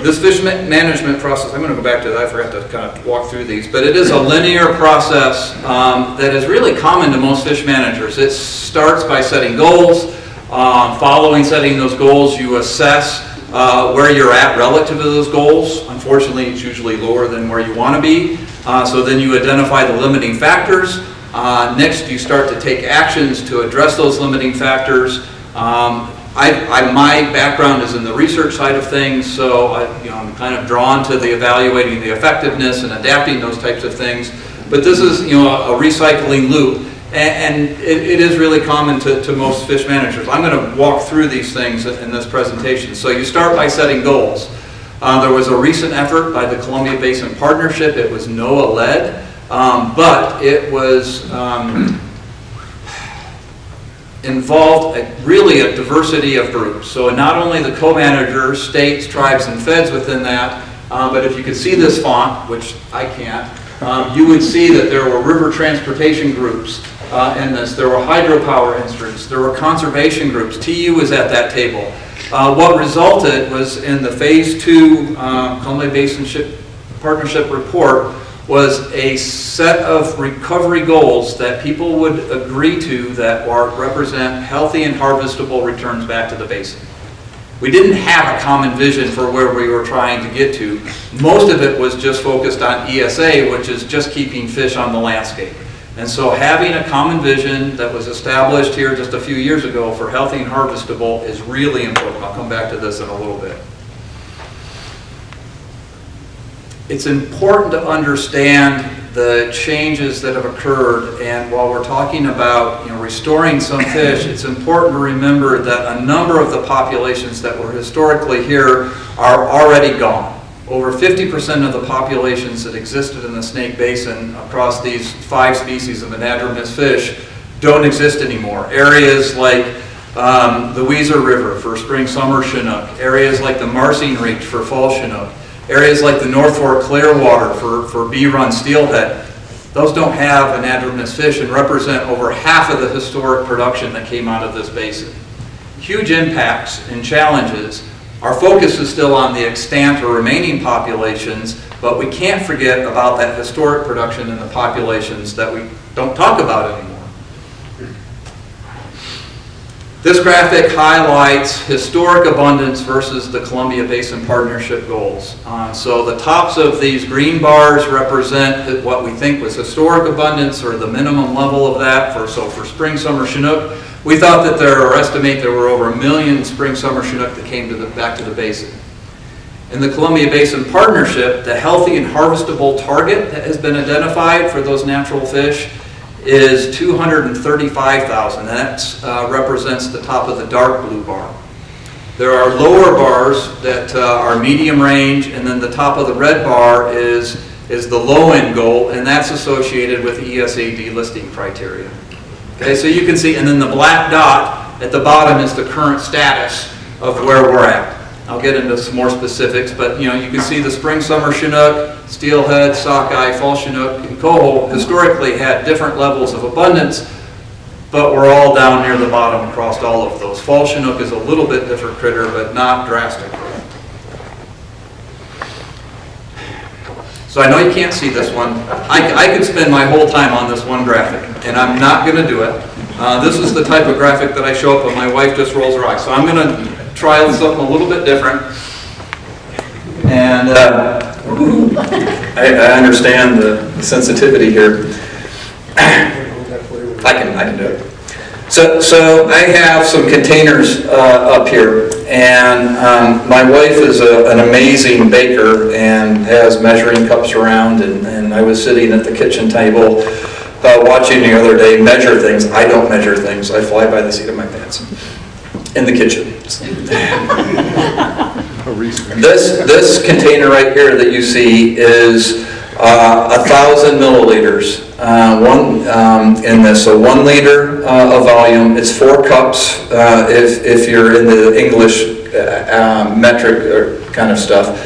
This fish management process, I'm going to go back to that, I forgot to kind of walk through these, but it is a linear process that is really common to most fish managers. It starts by setting goals. Following setting those goals, you assess where you're at relative to those goals. Unfortunately, it's usually lower than where you want to be. So then you identify the limiting factors. Next, you start to take actions to address those limiting factors. My background is in the research side of things, so I'm kind of drawn to the evaluating the effectiveness and adapting those types of things. But this is a recycling loop, and it is really common to most fish managers. I'm going to walk through these things in this presentation. So you start by setting goals. There was a recent effort by the Columbia Basin Partnership. It was NOAA-led, but it was involved really a diversity of groups. So not only the co-managers, states, tribes, and feds within that, but if you could see this font, which I can't, you would see that there were river transportation groups in this. There were hydropower instruments. There were conservation groups. TU was at that table. What resulted was in the Phase 2 Columbia Basin Partnership report was a set of recovery goals that people would agree to that represent healthy and harvestable returns back to the basin. We didn't have a common vision for where we were trying to get to. Most of it was just focused on ESA, which is just keeping fish on the landscape. And so having a common vision that was established here just a few years ago for healthy and harvestable is really important. I'll come back to this in a little bit. It's important to understand the changes that have occurred, and while we're talking about restoring some fish, it's important to remember that a number of the populations that were historically here are already gone. Over 50% of the populations that existed in the Snake Basin across these 5 species of anadromous fish don't exist anymore. Areas like the Weiser River for spring-summer Chinook, areas like the Marsing Reach for fall Chinook, areas like the North Fork Clearwater for B-run steelhead, those don't have anadromous fish and represent over half of the historic production that came out of this basin. Huge impacts and challenges. Our focus is still on the extant or remaining populations, but we can't forget about that historic production in the populations that we don't talk about anymore. This graphic highlights historic abundance versus the Columbia Basin Partnership goals. So the tops of these green bars represent what we think was historic abundance, or the minimum level of that. For spring summer Chinook, we thought that there were over 1 million spring summer Chinook that came back to the basin. In the Columbia Basin Partnership, the healthy and harvestable target that has been identified for those natural fish is 235,000. That represents the top of the dark blue bar. There are lower bars that are medium range, and then the top of the red bar is the low end goal, and that's associated with ESA delisting criteria. Okay, so you can see, and then the black dot at the bottom is the current status of where we're at. I'll get into some more specifics, but you can see the spring summer Chinook, steelhead, sockeye, fall Chinook, and coho historically had different levels of abundance, but we're all down near the bottom across all of those. Fall Chinook is a little bit different critter, but not drastically. So I know you can't see this one. I could spend my whole time on this one graphic, and I'm not going to do it. This is the type of graphic that I show up when my wife just rolls her eyes. So I'm going to try something a little bit different. And I understand the sensitivity here. I can do it. So I have some containers up here, and my wife is an amazing baker and has measuring cups around, and I was sitting at the kitchen table watching the other day measure things. I don't measure things. I fly by the seat of my pants in the kitchen. This container right here that you see is 1,000 milliliters. In this, so 1 liter of volume. It's 4 cups if you're in the English metric or kind of stuff.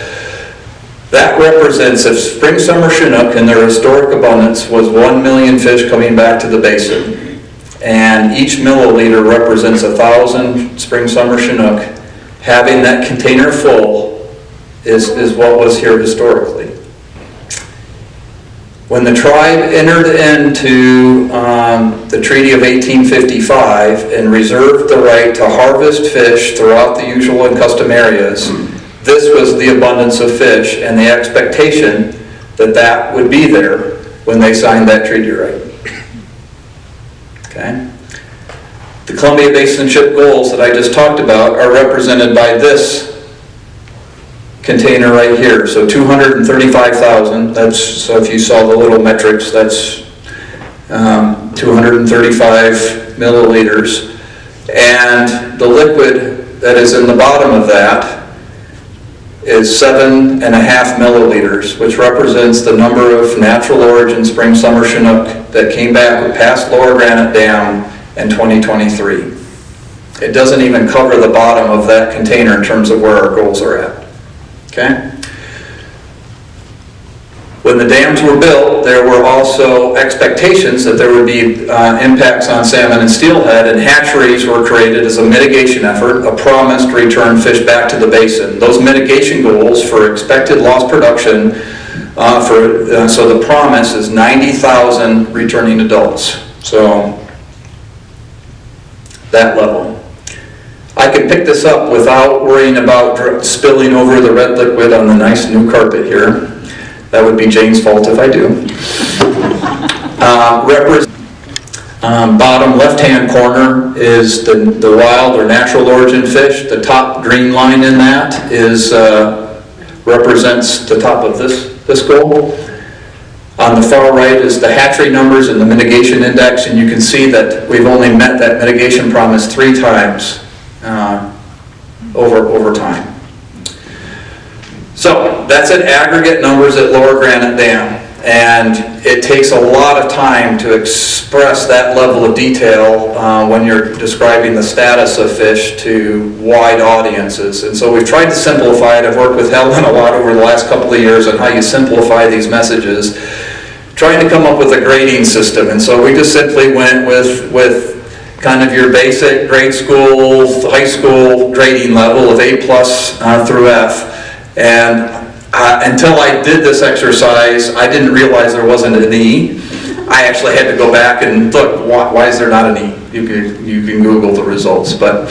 That represents, if spring summer Chinook and their historic abundance was 1 million fish coming back to the basin, and each milliliter represents 1,000 spring, summer Chinook. Having that container full is what was here historically. When the tribe entered into the Treaty of 1855 and reserved the right to harvest fish throughout the usual and custom areas, this was the abundance of fish and the expectation that that would be there when they signed that treaty right. Okay? The Columbia Basin ship goals that I just talked about are represented by this container right here. So 235,000, that's, so if you saw the little metrics, that's 235 milliliters. And the liquid that is in the bottom of that is 7.5 milliliters, which represents the number of natural origin spring summer Chinook that came back past Lower Granite Dam in 2023. It doesn't even cover the bottom of that container in terms of where our goals are at. Okay? When the dams were built, there were also expectations that there would be impacts on salmon and steelhead, and hatcheries were created as a mitigation effort, a promise to return fish back to the basin. Those mitigation goals for expected lost production, so the promise is 90,000 returning adults. So that level. I could pick this up without worrying about spilling over the red liquid on the nice new carpet here. That would be Jane's fault if I do. Bottom left-hand corner is the wild or natural origin fish. The top green line in that represents the top of this goal. On the far right is the hatchery numbers and the mitigation index, and you can see that we've only met that mitigation promise 3 times over time. So that's at aggregate numbers at Lower Granite Dam, and it takes a lot of time to express that level of detail when you're describing the status of fish to wide audiences. And so we've tried to simplify it. I've worked with Helen a lot over the last couple of years on how you simplify these messages, trying to come up with a grading system. And so we just simply went with kind of your basic grade school, high school grading level of A+ through F. And until I did this exercise, I didn't realize there wasn't an E. I actually had to go back and look, why is there not an E? You can Google the results. But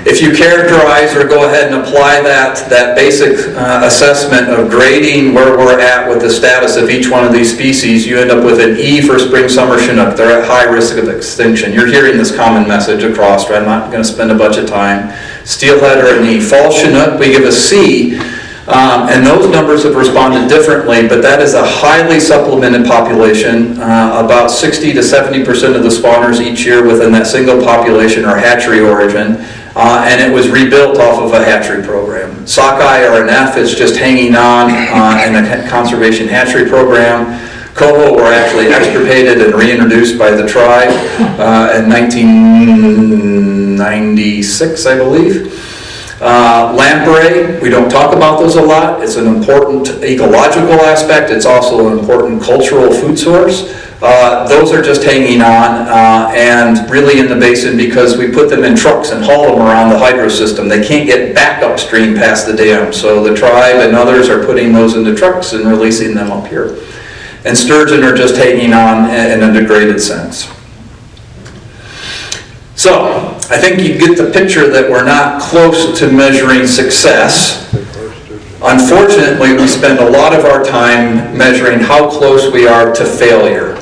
if you characterize or go ahead and apply that basic assessment of grading where we're at with the status of each one of these species, you end up with an E for spring summer Chinook. They're at high risk of extinction. You're hearing this common message across, right? I'm not going to spend a bunch of time. Steelhead are an E. Fall Chinook, we give a C. And those numbers have responded differently, but that is a highly supplemented population. About 60 to 70% of the spawners each year within that single population are hatchery origin, and it was rebuilt off of a hatchery program. Sockeye or an F is just hanging on in a conservation hatchery program. Coho were actually extirpated and reintroduced by the tribe in 1996, I believe. Lamprey, we don't talk about those a lot. It's an important ecological aspect. It's also an important cultural food source. Those are just hanging on and really in the basin because we put them in trucks and haul them around the hydro system. They can't get back upstream past the dam. So the tribe and others are putting those into trucks and releasing them up here. And sturgeon are just hanging on in a degraded sense. So, I think you get the picture that we're not close to measuring success. Unfortunately, we spend a lot of our time measuring how close we are to failure,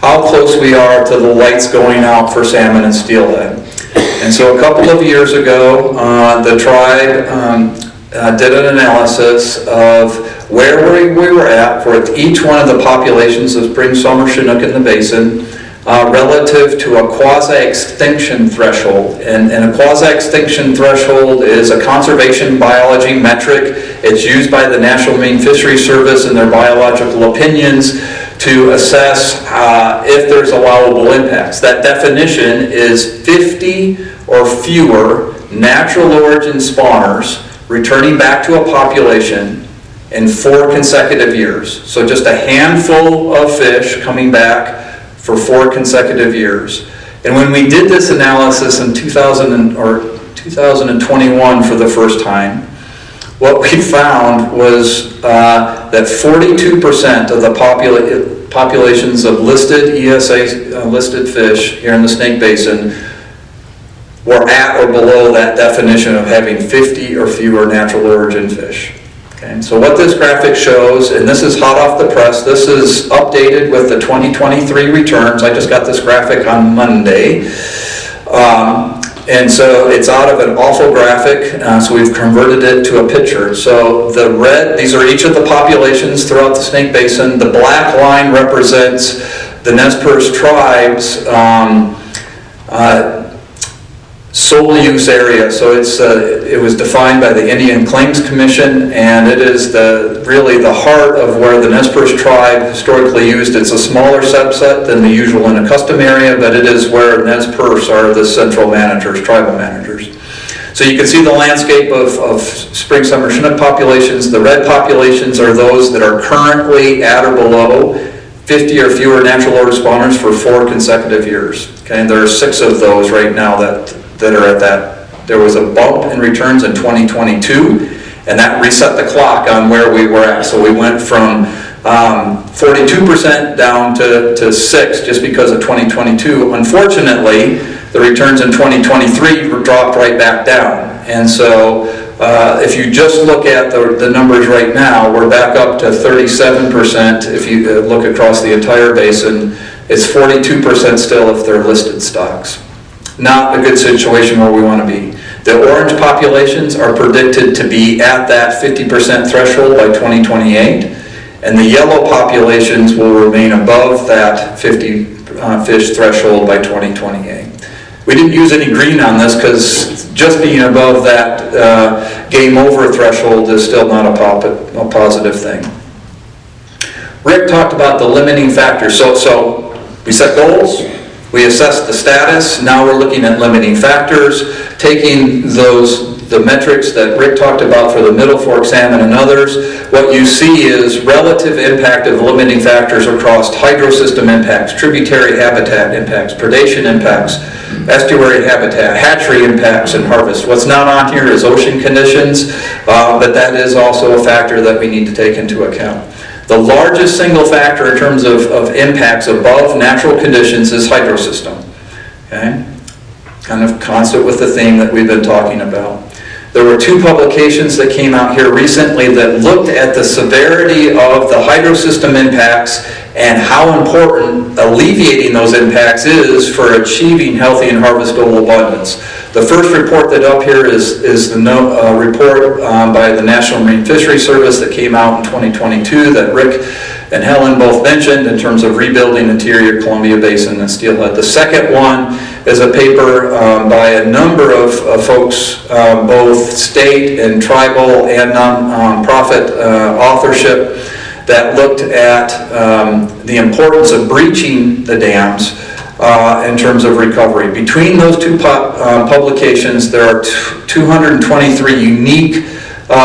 how close we are to the lights going out for salmon and steelhead. And so a couple of years ago, the tribe did an analysis of where we were at for each one of the populations of spring summer Chinook in the basin, relative to a quasi-extinction threshold. And a quasi-extinction threshold is a conservation biology metric. It's used by the National Marine Fisheries Service in their biological opinions to assess if there's allowable impacts. That definition is 50 or fewer natural origin spawners returning back to a population in 4 consecutive years. So just a handful of fish coming back for 4 consecutive years. And when we did this analysis in 2021 for the first time, what we found was that 42% of the populations of listed ESA listed fish here in the Snake Basin were at or below that definition of having 50 or fewer natural origin fish. Okay, so what this graphic shows, and this is hot off the press, this is updated with the 2023 returns. I just got this graphic on Monday. And so it's out of an awful graphic, so we've converted it to a picture. So the red, these are each of the populations throughout the Snake Basin. The black line represents the Nez Perce tribe's sole use area. So it was defined by the Indian Claims Commission, and it is really the heart of where the Nez Perce tribe historically used. It's a smaller subset than the usual and custom area, but it is where Nez Perce are the central managers, tribal managers. So you can see the landscape of spring, summer Chinook populations. The red populations are those that are currently at or below 50 or fewer natural order spawners for 4 consecutive years. Okay, and there are 6 of those right now that are at that. There was a bump in returns in 2022, and that reset the clock on where we were at. So we went from 42% down to 6 just because of 2022. Unfortunately, the returns in 2023 dropped right back down. And so if you just look at the numbers right now, we're back up to 37%. If you look across the entire basin, it's 42% still if they're listed stocks. Not a good situation where we want to be. The orange populations are predicted to be at that 50% threshold by 2028, and the yellow populations will remain above that 50 fish threshold by 2028. We didn't use any green on this because just being above that game over threshold is still not a positive thing. Rick talked about the limiting factors. So we set goals. We assessed the status. Now we're looking at limiting factors, taking the metrics that Rick talked about for the Middle Fork salmon and others. What you see is relative impact of limiting factors across hydrosystem impacts, tributary habitat impacts, predation impacts, estuary habitat, hatchery impacts, and harvest. What's not on here is ocean conditions, but that is also a factor that we need to take into account. The largest single factor in terms of impacts above natural conditions is hydrosystem. Okay? Kind of constant with the theme that we've been talking about. There were 2 publications that came out here recently that looked at the severity of the hydrosystem impacts and how important alleviating those impacts is for achieving healthy and harvestable abundance. The first report that's up here is the report by the National Marine Fisheries Service that came out in 2022 that Rick and Helen both mentioned in terms of rebuilding interior Columbia Basin and Steelhead. The second one is a paper by a number of folks, both state and tribal and non-profit authorship, that looked at the importance of breaching the dams in terms of recovery. Between those 2 publications, there are 223 unique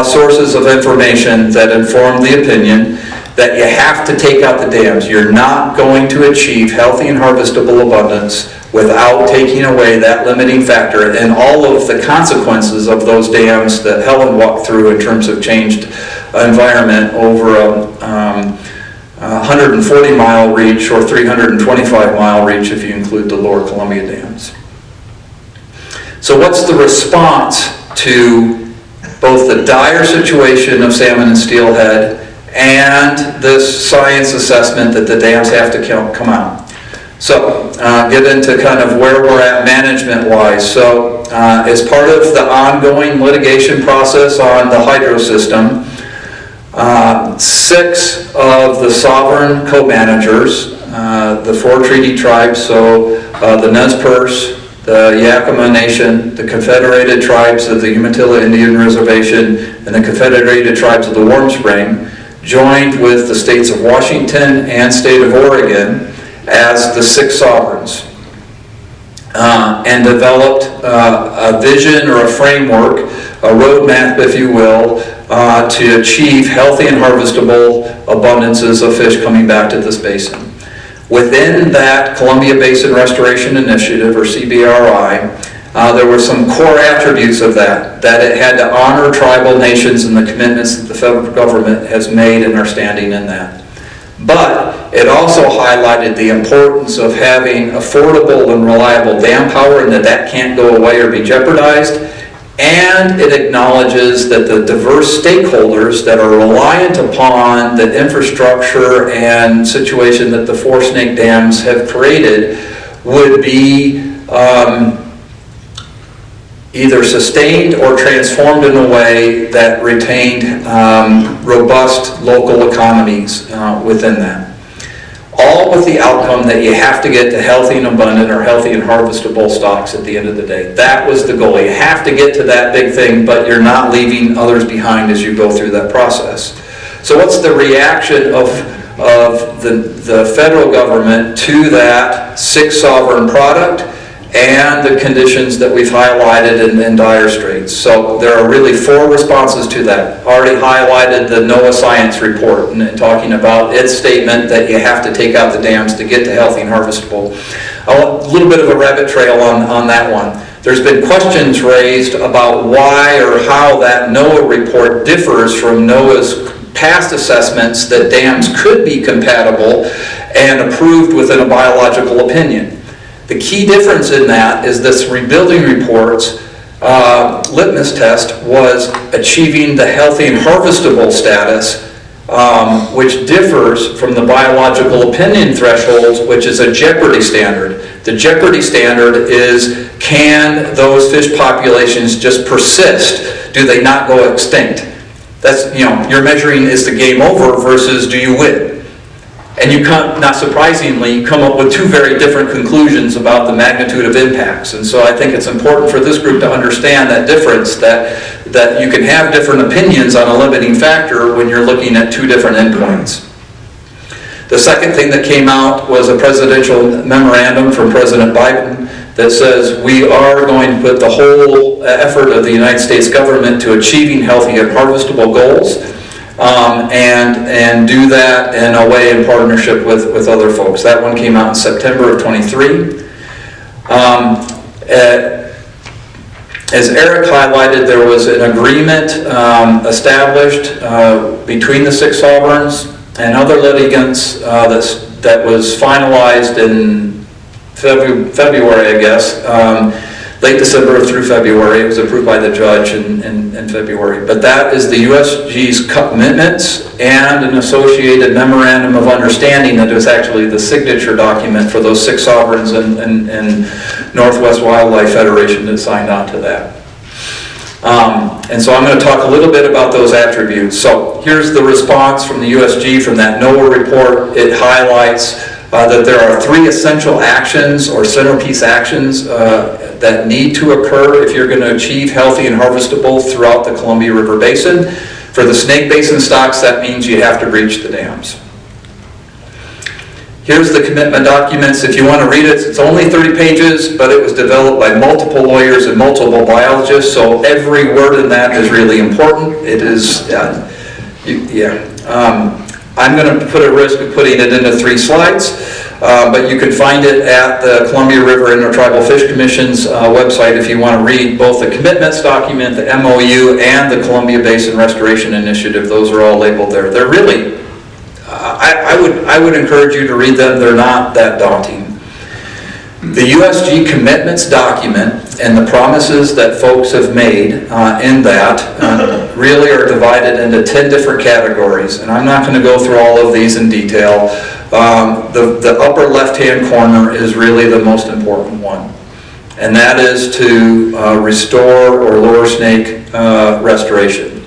sources of information that inform the opinion that you have to take out the dams. You're not going to achieve healthy and harvestable abundance without taking away that limiting factor and all of the consequences of those dams that Helen walked through in terms of changed environment over a 140-mile reach or 325-mile reach if you include the lower Columbia dams. So what's the response to both the dire situation of salmon and steelhead and this science assessment that the dams have to come out? So get into kind of where we're at management-wise. So as part of the ongoing litigation process on the hydro system, 6 of the sovereign co-managers, the 4 treaty tribes, so the Nez Perce, the Yakima Nation, the Confederated Tribes of the Umatilla Indian Reservation, and the Confederated Tribes of the Warm Spring, joined with the states of Washington and state of Oregon as the 6 sovereigns, and developed a vision or a framework, a roadmap, if you will, to achieve healthy and harvestable abundances of fish coming back to this basin. Within that Columbia Basin Restoration Initiative, or CBRI, there were some core attributes of that it had to honor tribal nations and the commitments that the federal government has made and are standing in that. But it also highlighted the importance of having affordable and reliable dam power, and that can't go away or be jeopardized. And it acknowledges that the diverse stakeholders that are reliant upon the infrastructure and situation that the four snake dams have created would be either sustained or transformed in a way that retained robust local economies within that. All with the outcome that you have to get to healthy and abundant or healthy and harvestable stocks at the end of the day. That was the goal. You have to get to that big thing, but you're not leaving others behind as you go through that process. So what's the reaction of the federal government to that 6 sovereign product and the conditions that we've highlighted in dire straits? So there are really 4 responses to that. Already highlighted the NOAA science report and talking about its statement that you have to take out the dams to get to healthy and harvestable. A little bit of a rabbit trail on that one. There's been questions raised about why or how that NOAA report differs from NOAA's past assessments that dams could be compatible and approved within a biological opinion. The key difference in that is this rebuilding report's litmus test was achieving the healthy and harvestable status, which differs from the biological opinion thresholds, which is a jeopardy standard. The jeopardy standard is, can those fish populations just persist? Do they not go extinct? That's, you're measuring, is the game over versus do you win? And you come, not surprisingly, you come up with 2 very different conclusions about the magnitude of impacts. And so I think it's important for this group to understand that difference, that you can have different opinions on a limiting factor when you're looking at 2 different endpoints. The second thing that came out was a presidential memorandum from President Biden that says we are going to put the whole effort of the United States government to achieving healthy and harvestable goals. And do that in a way in partnership with other folks. That one came out in September of 23. As Eric highlighted, there was an agreement established between the 6 sovereigns and other litigants that was finalized in February, I guess. Late December through February. It was approved by the judge in February. But that is the USG's commitments and an associated memorandum of understanding that was actually the signature document for those 6 sovereigns and Northwest Wildlife Federation that signed on to that. And so I'm going to talk a little bit about those attributes. So here's the response from the USG from that NOAA report. It highlights that there are 3 essential actions or centerpiece actions that need to occur if you're going to achieve healthy and harvestable throughout the Columbia River Basin. For the snake basin stocks, that means you have to breach the dams. Here's the commitment documents. If you want to read it, it's only 30 pages, but it was developed by multiple lawyers and multiple biologists, so every word in that is really important. It is, I'm going to put a risk of putting it into 3 slides, but you can find it at the Columbia River Intertribal Fish Commission's website if you want to read both the commitments document, the MOU, and the Columbia Basin Restoration Initiative. Those are all labeled there. They're really, I would encourage you to read them. They're not that daunting. The USG commitments document and the promises that folks have made in that really are divided into 10 different categories, and I'm not going to go through all of these in detail. The upper left-hand corner is really the most important one, and that is to restore or lower snake restoration.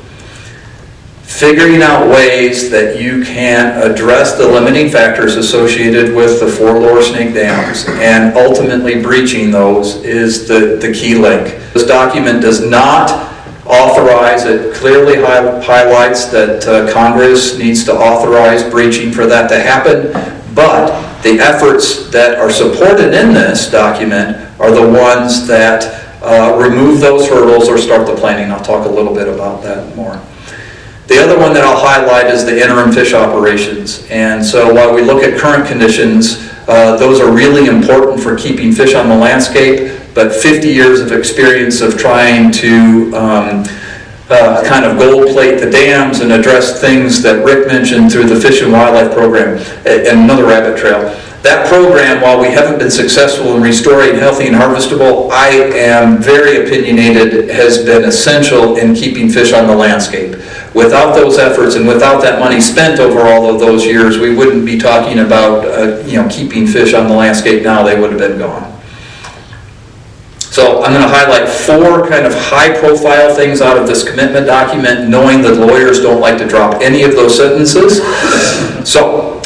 Figuring out ways that you can address the limiting factors associated with the 4 lower snake dams and ultimately breaching those is the key link. This document does not authorize, it clearly highlights that Congress needs to authorize breaching for that to happen, but the efforts that are supported in this document are the ones that remove those hurdles or start the planning. I'll talk a little bit about that more. The other one that I'll highlight is the interim fish operations. And so while we look at current conditions, those are really important for keeping fish on the landscape, but 50 years of experience of trying to kind of gold plate the dams and address things that Rick mentioned through the Fish and Wildlife Program and another rabbit trail. That program, while we haven't been successful in restoring healthy and harvestable, I am very opinionated, has been essential in keeping fish on the landscape. Without those efforts and without that money spent over all of those years, we wouldn't be talking about keeping fish on the landscape now. They would have been gone. So I'm going to highlight 4 kind of high-profile things out of this commitment document, knowing that lawyers don't like to drop any of those sentences. So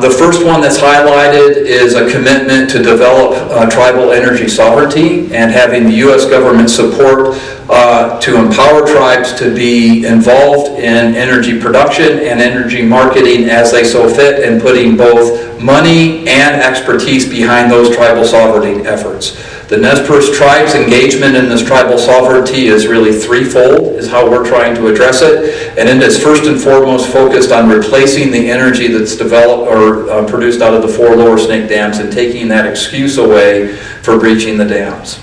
the first one that's highlighted is a commitment to develop tribal energy sovereignty and having the U.S. government support to empower tribes to be involved in energy production and energy marketing as they so fit, and putting both money and expertise behind those tribal sovereignty efforts. The Nez Perce tribe's engagement in this tribal sovereignty is really threefold, is how we're trying to address it. And it is first and foremost focused on replacing the energy that's developed or produced out of the 4 lower snake dams and taking that excuse away for breaching the dams.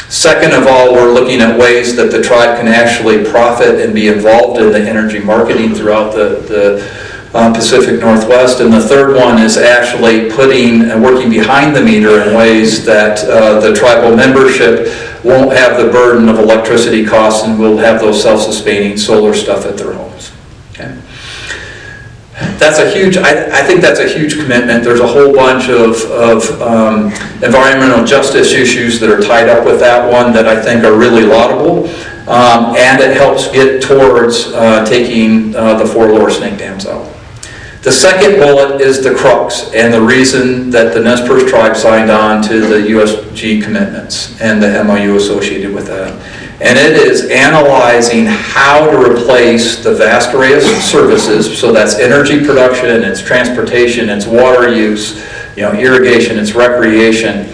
Second of all, we're looking at ways that the tribe can actually profit and be involved in the energy marketing throughout the Pacific Northwest. And the third one is actually working behind the meter in ways that the tribal membership won't have the burden of electricity costs and will have those self-sustaining solar stuff at their homes. Okay. That's a huge, I think that's a huge commitment. There's a whole bunch of environmental justice issues that are tied up with that one that I think are really laudable. And it helps get towards taking the 4 lower snake dams out. The second bullet is the crux and the reason that the Nez Perce tribe signed on to the USG commitments and the MOU associated with that. And it is analyzing how to replace the vast array of services, so that's energy production, it's transportation, it's water use, irrigation, it's recreation,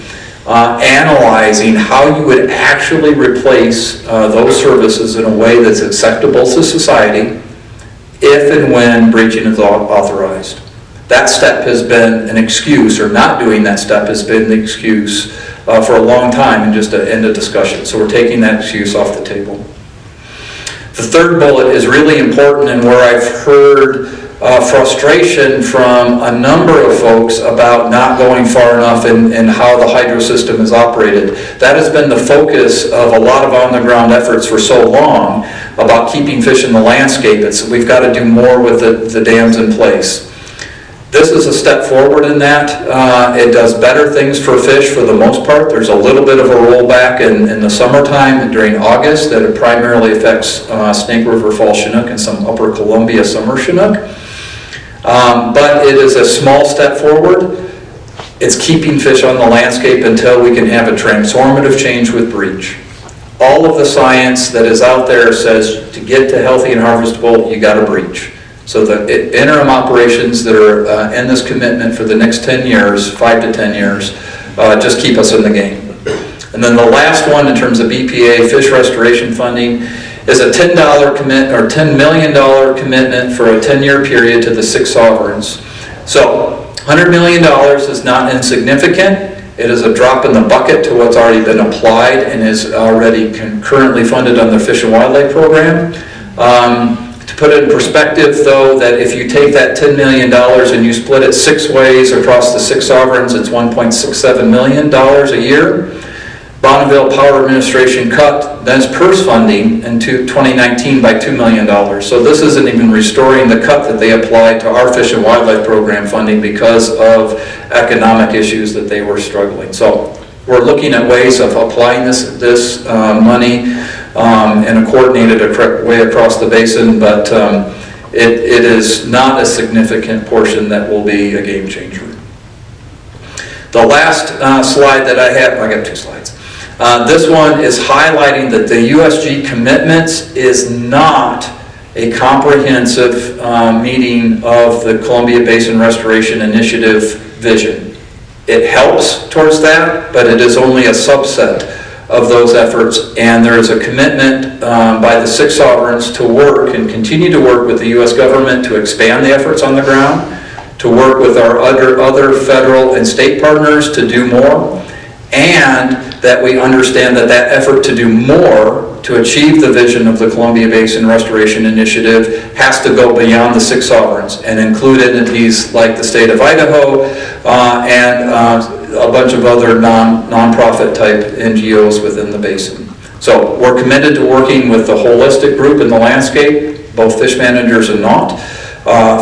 analyzing how you would actually replace those services in a way that's acceptable to society if and when breaching is authorized. That step has been an excuse, or not doing that step has been the excuse for a long time and just to end a discussion. So we're taking that excuse off the table. The third bullet is really important, and where I've heard frustration from a number of folks about not going far enough in how the hydro system is operated. That has been the focus of a lot of on-the-ground efforts for so long about keeping fish in the landscape. We've got to do more with the dams in place. This is a step forward in that. It does better things for fish for the most part. There's a little bit of a rollback in the summertime during August that it primarily affects Snake River Fall Chinook and some Upper Columbia summer Chinook. But it is a small step forward. It's keeping fish on the landscape until we can have a transformative change with breach. All of the science that is out there says to get to healthy and harvestable, you got to breach. So the interim operations that are in this commitment for the next 10 years, 5 to 10 years, just keep us in the game. And then the last one in terms of EPA fish restoration funding is a $10 $10 million commitment for a 10-year period to the 6 sovereigns. So $100 million is not insignificant. It is a drop in the bucket to what's already been applied and is already currently funded under the Fish and Wildlife Program. To put it in perspective, though, that if you take that $10 million and you split it 6 ways across the 6 sovereigns, it's $1.67 million a year. Bonneville Power Administration cut Nez Perce funding in 2019 by $2 million. So this isn't even restoring the cut that they applied to our Fish and Wildlife Program funding because of economic issues that they were struggling. So we're looking at ways of applying this money in a coordinated way across the basin, but it is not a significant portion that will be a game changer. The last slide that I have, I got 2 slides. This one is highlighting that the USG commitments is not a comprehensive meeting of the Columbia Basin Restoration Initiative vision. It helps towards that, but it is only a subset of those efforts, and there is a commitment by the 6 sovereigns to work and continue to work with the U.S. government to expand the efforts on the ground, to work with our other federal and state partners to do more, and that we understand that that effort to do more to achieve the vision of the Columbia Basin Restoration Initiative has to go beyond the 6 sovereigns and include entities like the state of Idaho and a bunch of other non-profit type NGOs within the basin. So we're committed to working with the holistic group in the landscape, both fish managers and not,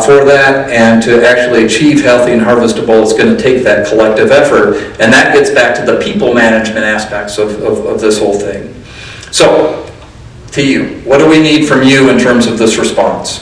for that, and to actually achieve healthy and harvestable, it's going to take that collective effort, and that gets back to the people management aspects of this whole thing. So, TU, what do we need from you in terms of this response?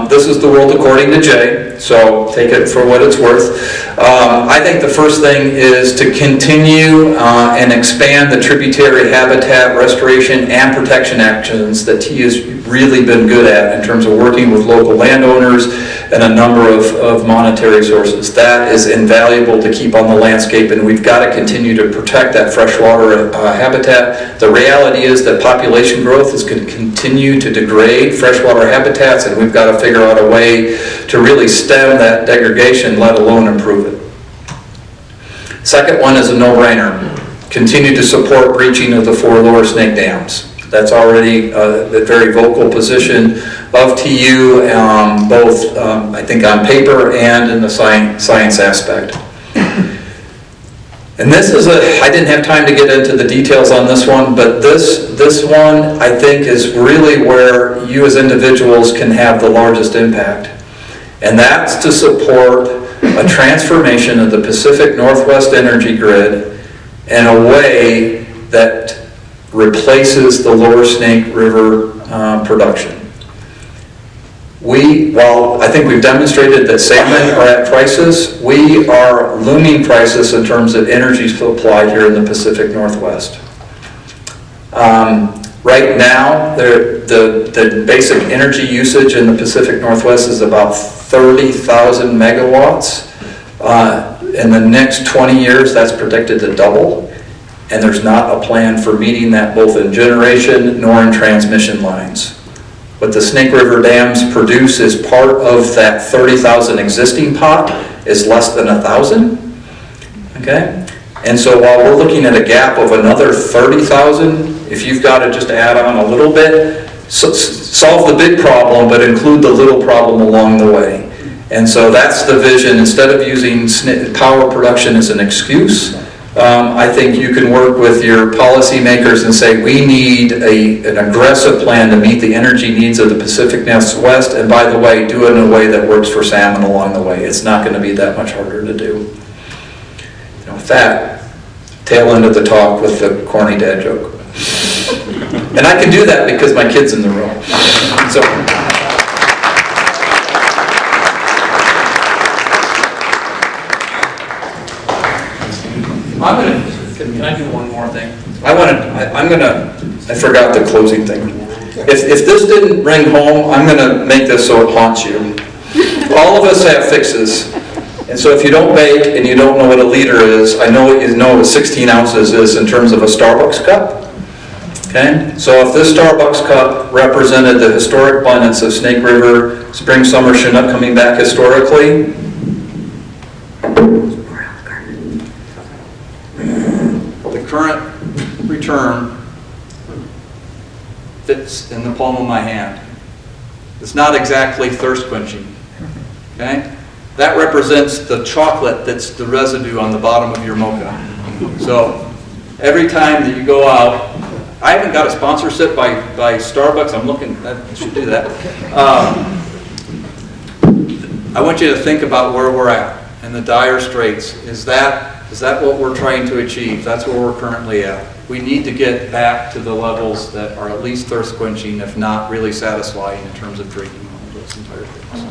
This is the world according to Jay, so take it for what it's worth. I think the first thing is to continue and expand the tributary habitat restoration and protection actions that TU has really been good at in terms of working with local landowners and a number of monetary sources. That is invaluable to keep on the landscape, and we've got to continue to protect that freshwater habitat. The reality is that population growth is going to continue to degrade freshwater habitats, and we've got to figure out a way to really stem that degradation, let alone improve it. Second one is a no-brainer. Continue to support breaching of the 4 lower snake dams. That's already a very vocal position of TU, both I think on paper and in the science aspect. And this is I didn't have time to get into the details on this one, but this one I think is really where you as individuals can have the largest impact. And that's to support a transformation of the Pacific Northwest energy grid in a way that replaces the lower Snake River production. While I think we've demonstrated that salmon are at crisis, we are looming crisis in terms of energy supply here in the Pacific Northwest. Right now, the basic energy usage in the Pacific Northwest is about 30,000 megawatts. In the next 20 years, that's predicted to double. And there's not a plan for meeting that both in generation nor in transmission lines. What the Snake River dams produce as part of that 30,000 existing pot is less than 1,000. Okay? And so while we're looking at a gap of another 30,000, if you've got to just add on a little bit, solve the big problem, but include the little problem along the way. And so that's the vision. Instead of using power production as an excuse, I think you can work with your policymakers and say, we need an aggressive plan to meet the energy needs of the Pacific Northwest, and by the way, do it in a way that works for salmon along the way. It's not going to be that much harder to do. With that, tail end of the talk with the corny dad joke. And I can do that because my kid's in the room. So. Can I do one more thing? I forgot the closing thing. If this didn't ring home, I'm going to make this so it haunts you. All of us have fixes. And so if you don't bake and you don't know what a liter is, I know what you know what 16 ounces is in terms of a Starbucks cup. Okay? So if this Starbucks cup represented the historic abundance of Snake River, spring, summer, Chinook coming back historically, the current return fits in the palm of my hand. It's not exactly thirst quenching. Okay? That represents the chocolate that's the residue on the bottom of your mocha. So every time that you go out, I haven't got a sponsorship by Starbucks. I'm looking, I should do that. I want you to think about where we're at in the dire straits. Is that what we're trying to achieve? That's where we're currently at. We need to get back to the levels that are at least thirst quenching, if not really satisfying in terms of drinking those entire things.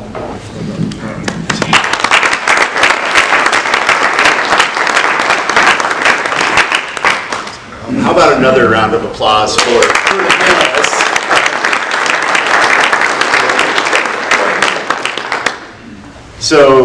How about another round of applause for the panelists? So